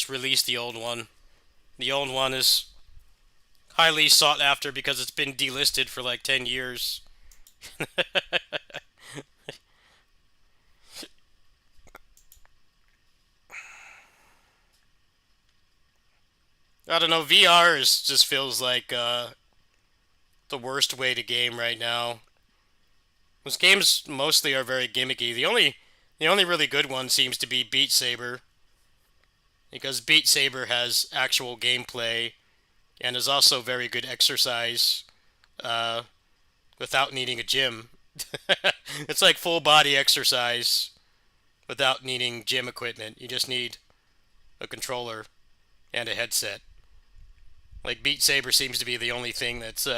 release the old one. The old one is highly sought after because it's been delisted for like 10 years. I don't know, VR just feels like the worst way to game right now. Those games mostly are very gimmicky. The only really good one seems to be Beat Saber, because Beat Saber has actual gameplay and is also very good exercise uh, without needing a gym. It's like full body exercise without needing gym equipment. You just need a controller and a headset. Like Beat Saber seems to be the only thing that's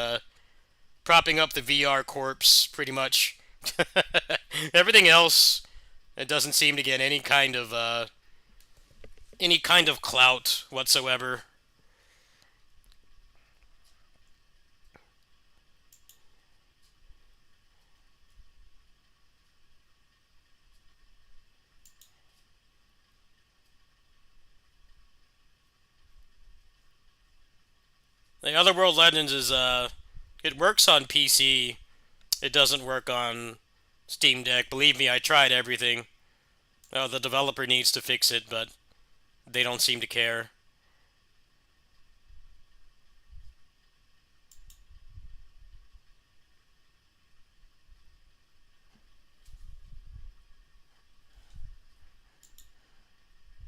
propping up the VR corpse, pretty much. Everything else, it doesn't seem to get any kind of clout whatsoever. The Otherworld Legends is it works on PC. It doesn't work on Steam Deck. Believe me, I tried everything. The developer needs to fix it, but they don't seem to care.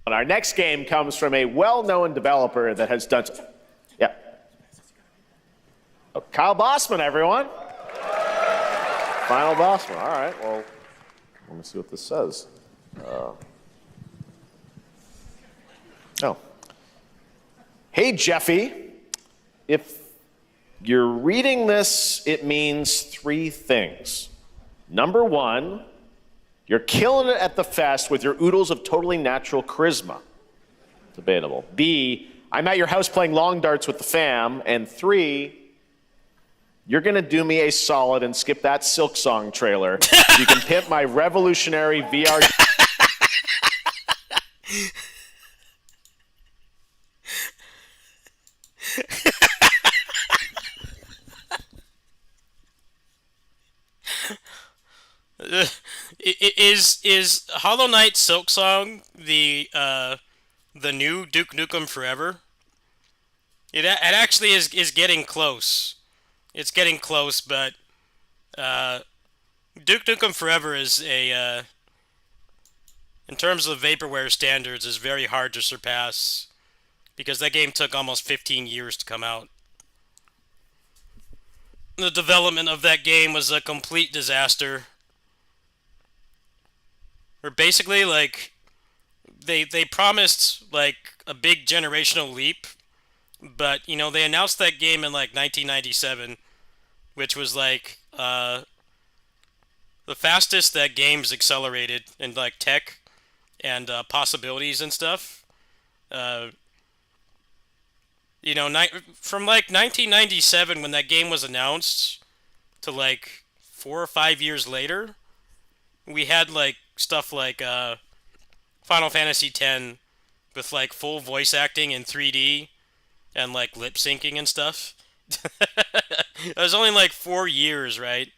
And our next game comes from a well-known developer that has done. Yeah. Oh, Kyle Bossman, everyone. Final Bossman. All right. Well, let me see what this says. Oh. Hey, Jeffy. If you're reading this, it means three things. Number one, you're killing it at the fest with your oodles of totally natural charisma. Debatable. B, I'm at your house playing long darts with the fam. And three, you're going to do me a solid and skip that Silk Song trailer. You can pimp my revolutionary VR. Is Hollow Knight Silk Song the new Duke Nukem Forever? It actually is getting close. It's getting close, but uh, Duke Nukem Forever is in terms of vaporware standards, is very hard to surpass because that game took almost 15 years to come out. The development of that game was a complete disaster. Or basically, like, they promised like a big generational leap, but they announced that game in like 1997, which was like the fastest that games accelerated in like tech and possibilities and stuff. Uh, from like 1997 when that game was announced to like 4 or 5 years later, we had like stuff like Final Fantasy X with like full voice acting in 3D and like lip syncing and stuff. It was only like 4 years, right?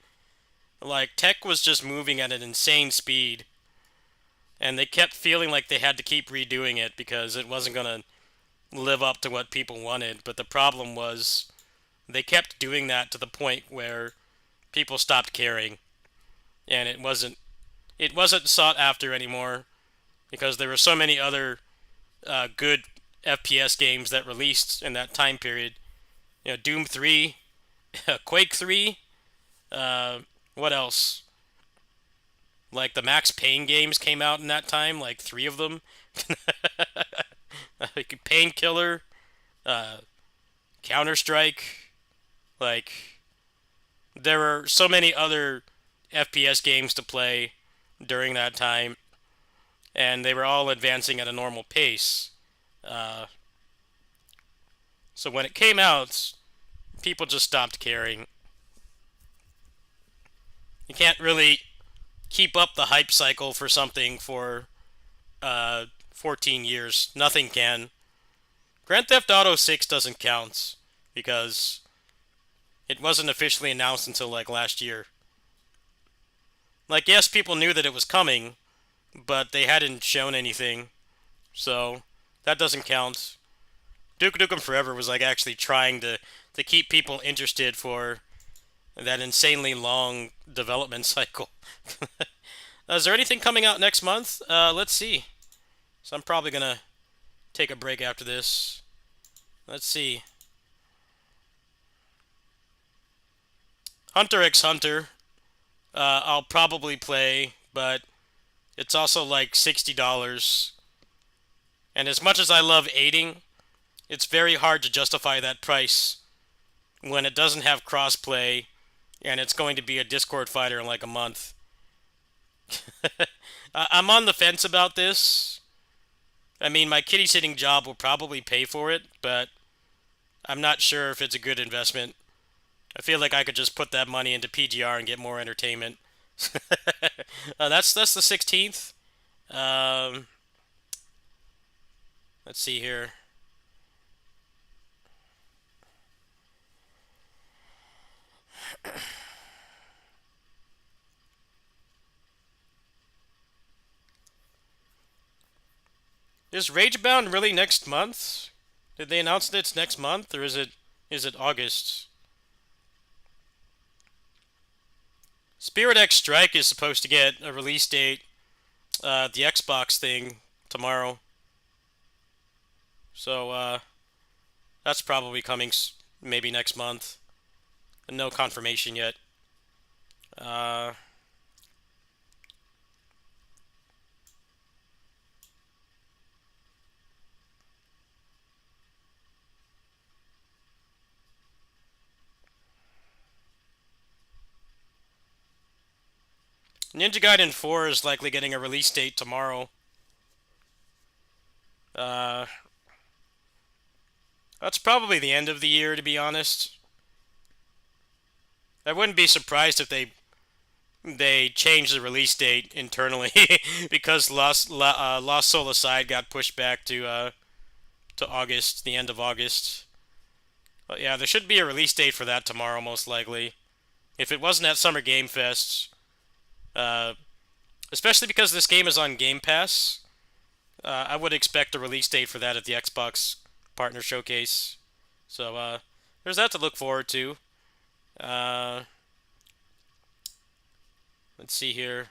Like tech was just moving at an insane speed, and they kept feeling like they had to keep redoing it because it wasn't gonna live up to what people wanted. But the problem was they kept doing that to the point where people stopped caring, and it wasn't sought after anymore because there were so many other good FPS games that released in that time period. Doom 3, Quake 3, uh, what else? Like the Max Payne games came out in that time, like three of them. Like Painkiller, uh, Counter Strike. Like there were so many other FPS games to play during that time, and they were all advancing at a normal pace. Uh, so when it came out, people just stopped caring. You can't really keep up the hype cycle for something for 14 years. Nothing can. Grand Theft Auto 6 doesn't count because it wasn't officially announced until like last year. Like, yes, people knew that it was coming, but they hadn't shown anything, so that doesn't count. Duke Nukem Forever was like actually trying to keep people interested for that insanely long development cycle. Is there anything coming out next month? Let's see. So I'm probably gonna take a break after this. Let's see. Hunter x Hunter. I'll probably play, but it's also like $60. And as much as I love aiding, it's very hard to justify that price when it doesn't have crossplay and it's going to be a Discord fighter in like a month. I'm on the fence about this. I mean, my kitty sitting job will probably pay for it, but I'm not sure if it's a good investment. I feel like I could just put that money into PGR and get more entertainment. That's the 16th. Um, let's see here. Is Ragebound really next month? Did they announce that it's next month, or is it August? Spirit X Strike is supposed to get a release date, the Xbox thing, tomorrow. So that's probably coming maybe next month. No confirmation yet. Uh, Ninja Gaiden 4 is likely getting a release date tomorrow. Uh, that's probably the end of the year, to be honest. I wouldn't be surprised if they changed the release date internally because Lost Soul Aside got pushed back to August, the end of August. But yeah, there should be a release date for that tomorrow, most likely. If it wasn't at Summer Game Fest, uh, especially because this game is on Game Pass, I would expect a release date for that at the Xbox Partner Showcase. So there's that to look forward to. Uh, let's see here.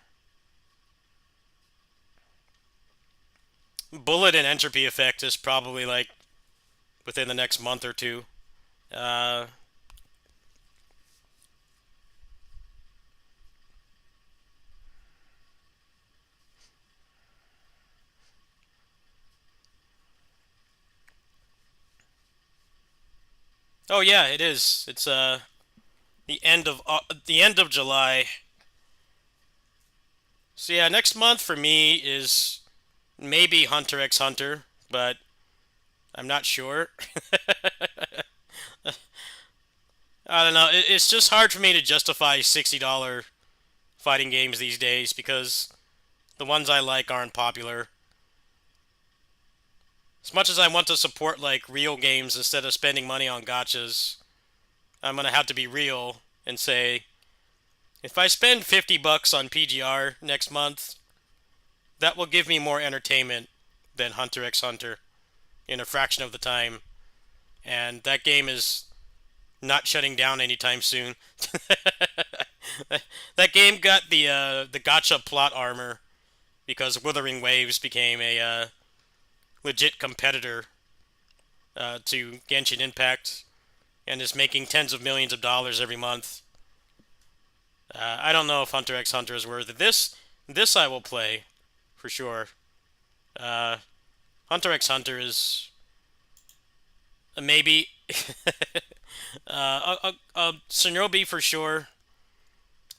Bullet and Entropy Effect is probably like within the next month or two. Uh, oh yeah, it is. It's the end of July. So yeah, next month for me is maybe Hunter x Hunter, but I'm not sure. I don't know. It's just hard for me to justify $60 fighting games these days because the ones I like aren't popular. As much as I want to support like real games instead of spending money on gotchas, I'm gonna have to be real and say if I spend $50 on PGR next month, that will give me more entertainment than Hunter x Hunter in a fraction of the time. And that game is not shutting down anytime soon. That game got the gotcha plot armor because Wuthering Waves became a legit competitor to Genshin Impact and is making tens of millions of dollars every month. I don't know if Hunter x Hunter is worth it. This I will play for sure. Uh, Hunter x Hunter is a maybe. Shinobi for sure.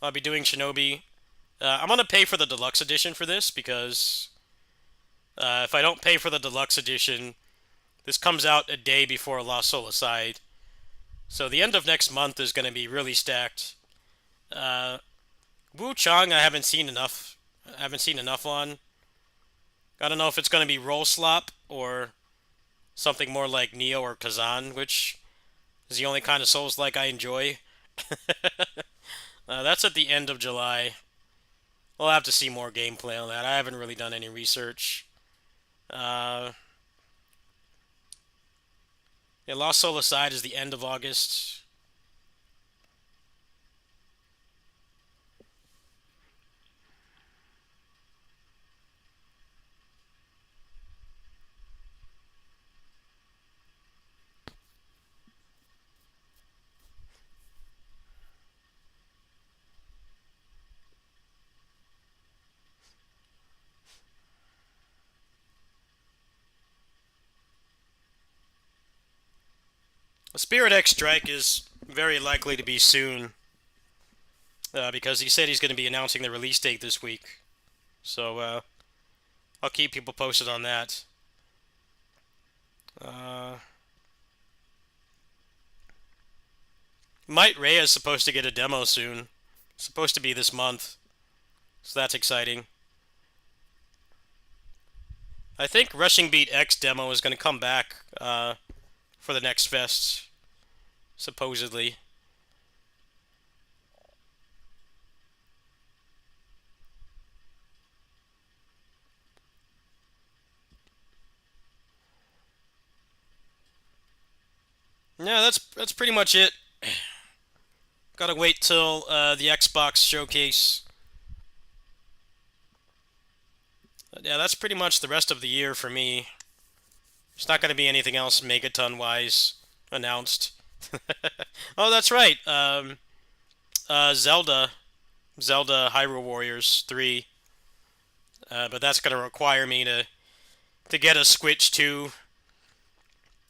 I'll be doing Shinobi. I'm gonna pay for the deluxe edition for this because if I don't pay for the deluxe edition, this comes out a day before Lost Soul Aside. So the end of next month is gonna be really stacked. Uh, Wu Chang, I haven't seen enough. I haven't seen enough on. I don't know if it's gonna be Roll Slop or something more like Neo or Kazan, which is the only kind of Souls-like I enjoy. That's at the end of July. We'll have to see more gameplay on that. I haven't really done any research. Uh, yeah, Lost Soul Aside is the end of August. Spirit X Strike is very likely to be soon because he said he's going to be announcing the release date this week. So I'll keep people posted on that. Uh, Might Ray is supposed to get a demo soon. It's supposed to be this month. So that's exciting. I think Rushing Beat X demo is going to come back for the next fest, supposedly. Yeah, that's pretty much it. Gotta wait till the Xbox showcase. Yeah, that's pretty much the rest of the year for me. There's not gonna be anything else Megaton-wise announced. Oh, that's right. Zelda Hyrule Warriors 3. But that's gonna require me to get a Switch 2,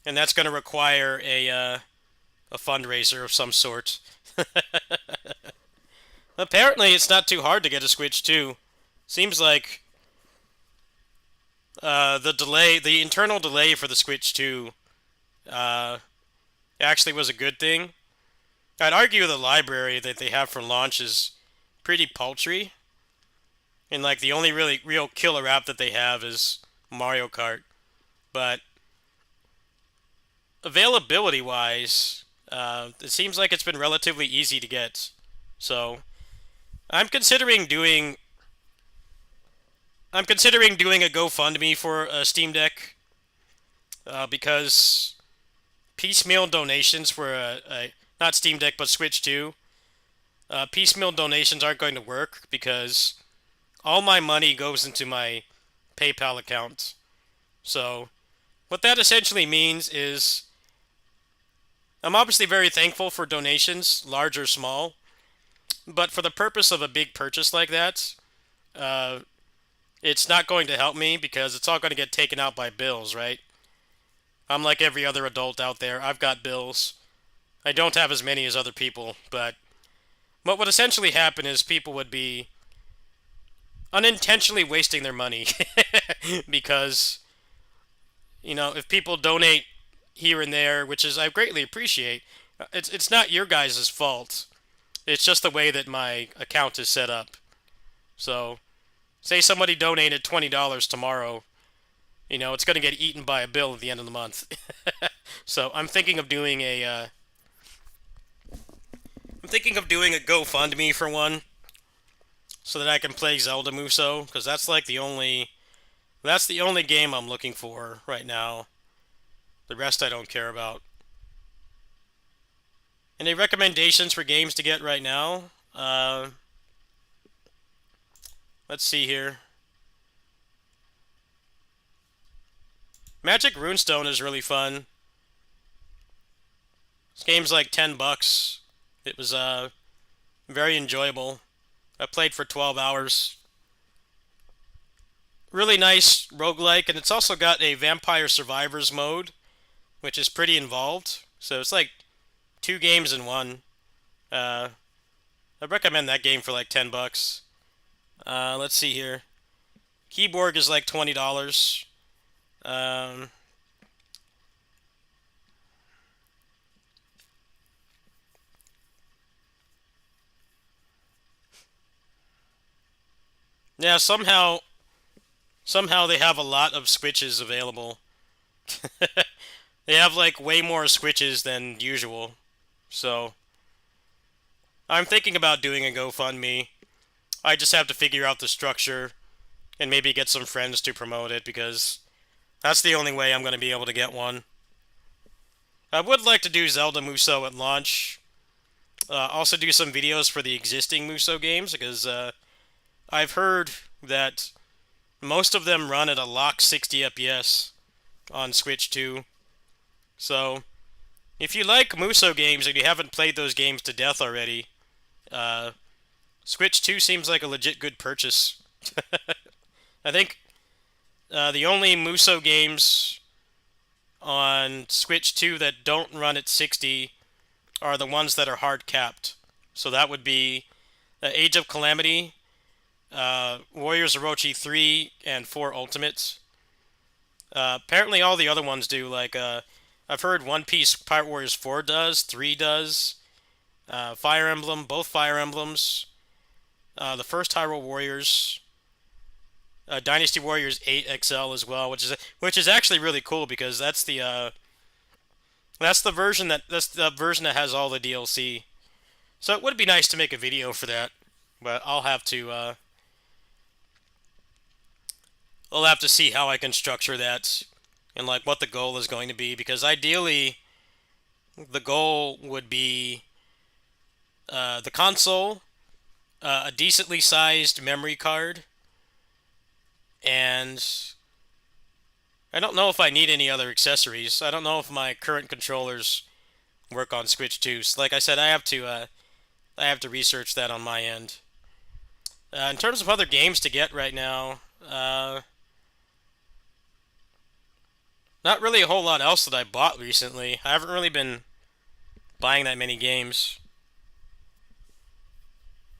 and that's gonna require a fundraiser of some sort. Apparently, it's not too hard to get a Switch 2. Seems like the internal delay for the Switch 2, actually was a good thing. I'd argue the library that they have for launch is pretty paltry, and like the only really real killer app that they have is Mario Kart. But availability wise, it seems like it's been relatively easy to get. So I'm considering doing I'm considering doing a GoFundMe for a Steam Deck because piecemeal donations for not Steam Deck but Switch 2. Piecemeal donations aren't going to work because all my money goes into my PayPal account. So what that essentially means is I'm obviously very thankful for donations, large or small, but for the purpose of a big purchase like that, uh, it's not going to help me because it's all going to get taken out by bills, right? I'm like every other adult out there. I've got bills. I don't have as many as other people, but what would essentially happen is people would be unintentionally wasting their money because, if people donate here and there, which is I greatly appreciate, It's not your guys' fault. It's just the way that my account is set up. So, say somebody donated $20 tomorrow, it's going to get eaten by a bill at the end of the month. So I'm thinking of doing a GoFundMe for one, so that I can play Zelda Muso, because that's the only game I'm looking for right now. The rest I don't care about. Any recommendations for games to get right now? Let's see here. Magic Runestone is really fun. This game's like $10. It was very enjoyable. I played for 12 hours. Really nice roguelike, and it's also got a Vampire Survivors mode, which is pretty involved. So it's like 2 games in one. I recommend that game for like $10. Let's see here. Keyboard is like $20. Um, yeah, somehow they have a lot of switches available. They have like way more switches than usual. So I'm thinking about doing a GoFundMe. I just have to figure out the structure and maybe get some friends to promote it, because that's the only way I'm going to be able to get one. I would like to do Zelda Muso at launch. Also do some videos for the existing Muso games, because I've heard that most of them run at a lock 60 FPS on Switch 2. So, if you like Muso games and you haven't played those games to death already, Switch 2 seems like a legit good purchase. I think the only Muso games on Switch 2 that don't run at 60 are the ones that are hard capped. So that would be Age of Calamity, Warriors Orochi 3 and 4 Ultimates. Apparently all the other ones do. Like, I've heard One Piece Pirate Warriors 4 does, 3 does, Fire Emblem, both Fire Emblems, the first Hyrule Warriors, Dynasty Warriors 8 XL as well, which is actually really cool, because that's the version that has all the DLC. So it would be nice to make a video for that, but I'll have to see how I can structure that and like what the goal is going to be, because ideally the goal would be the console, a decently sized memory card, and I don't know if I need any other accessories. I don't know if my current controllers work on Switch 2. So like I said, I have to research that on my end. In terms of other games to get right now, not really a whole lot else that I bought recently. I haven't really been buying that many games.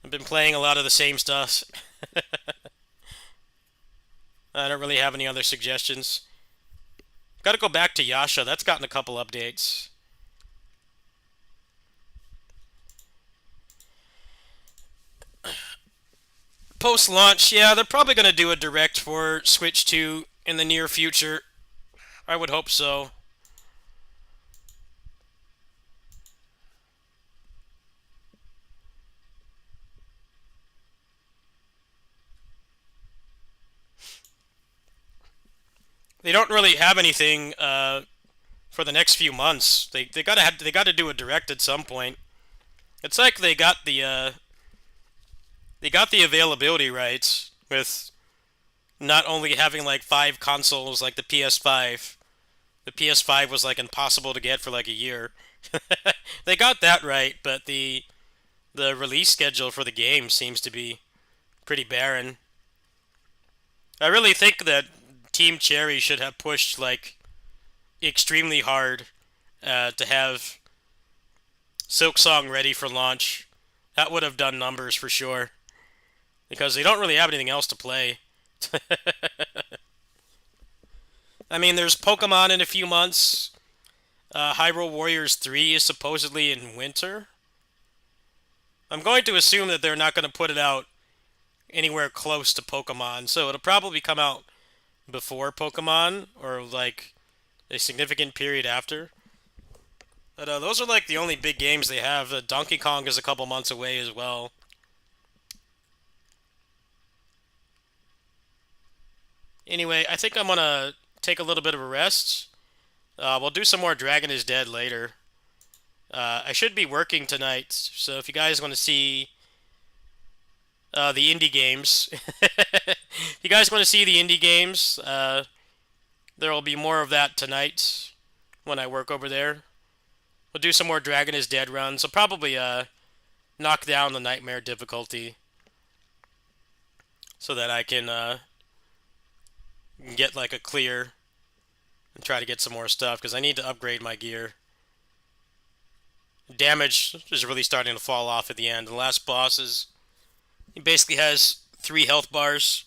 I've been playing a lot of the same stuff. I don't really have any other suggestions. Got to go back to Yasha. That's gotten a couple updates. Post-launch, yeah, they're probably going to do a direct for Switch 2 in the near future. I would hope so. They don't really have anything for the next few months. They gotta do a direct at some point. It's like they got the availability rights with not only having like 5 consoles like the PS5. The PS5 was like impossible to get for like a year. They got that right, but the release schedule for the game seems to be pretty barren. I really think that Team Cherry should have pushed like extremely hard to have Silksong ready for launch. That would have done numbers for sure, because they don't really have anything else to play. I mean, there's Pokemon in a few months. Hyrule Warriors 3 is supposedly in winter. I'm going to assume that they're not going to put it out anywhere close to Pokemon, so it'll probably come out before Pokemon or like a significant period after. But those are like the only big games they have. Donkey Kong is a couple months away as well. Anyway, I think I'm gonna take a little bit of a rest. We'll do some more Dragon is Dead later. I should be working tonight, so if you guys want to see the indie games, if you guys want to see the indie games, there will be more of that tonight when I work over there. We'll do some more Dragon is Dead runs. I'll probably knock down the Nightmare difficulty so that I can get like a clear and try to get some more stuff because I need to upgrade my gear. Damage is really starting to fall off at the end. The last boss he basically has 3 health bars.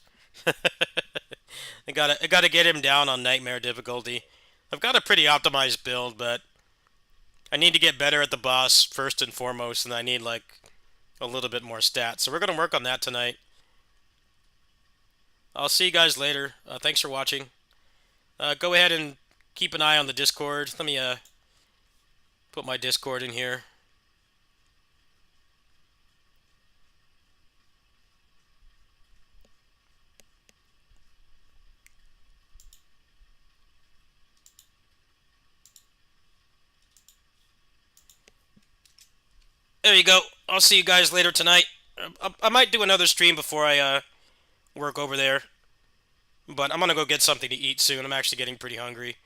I gotta get him down on Nightmare difficulty. I've got a pretty optimized build, but I need to get better at the boss first and foremost, and I need like a little bit more stats. So we're gonna work on that tonight. I'll see you guys later. Thanks for watching. Go ahead and keep an eye on the Discord. Let me put my Discord in here. There you go. I'll see you guys later tonight. I might do another stream before I work over there, but I'm gonna go get something to eat soon. I'm actually getting pretty hungry.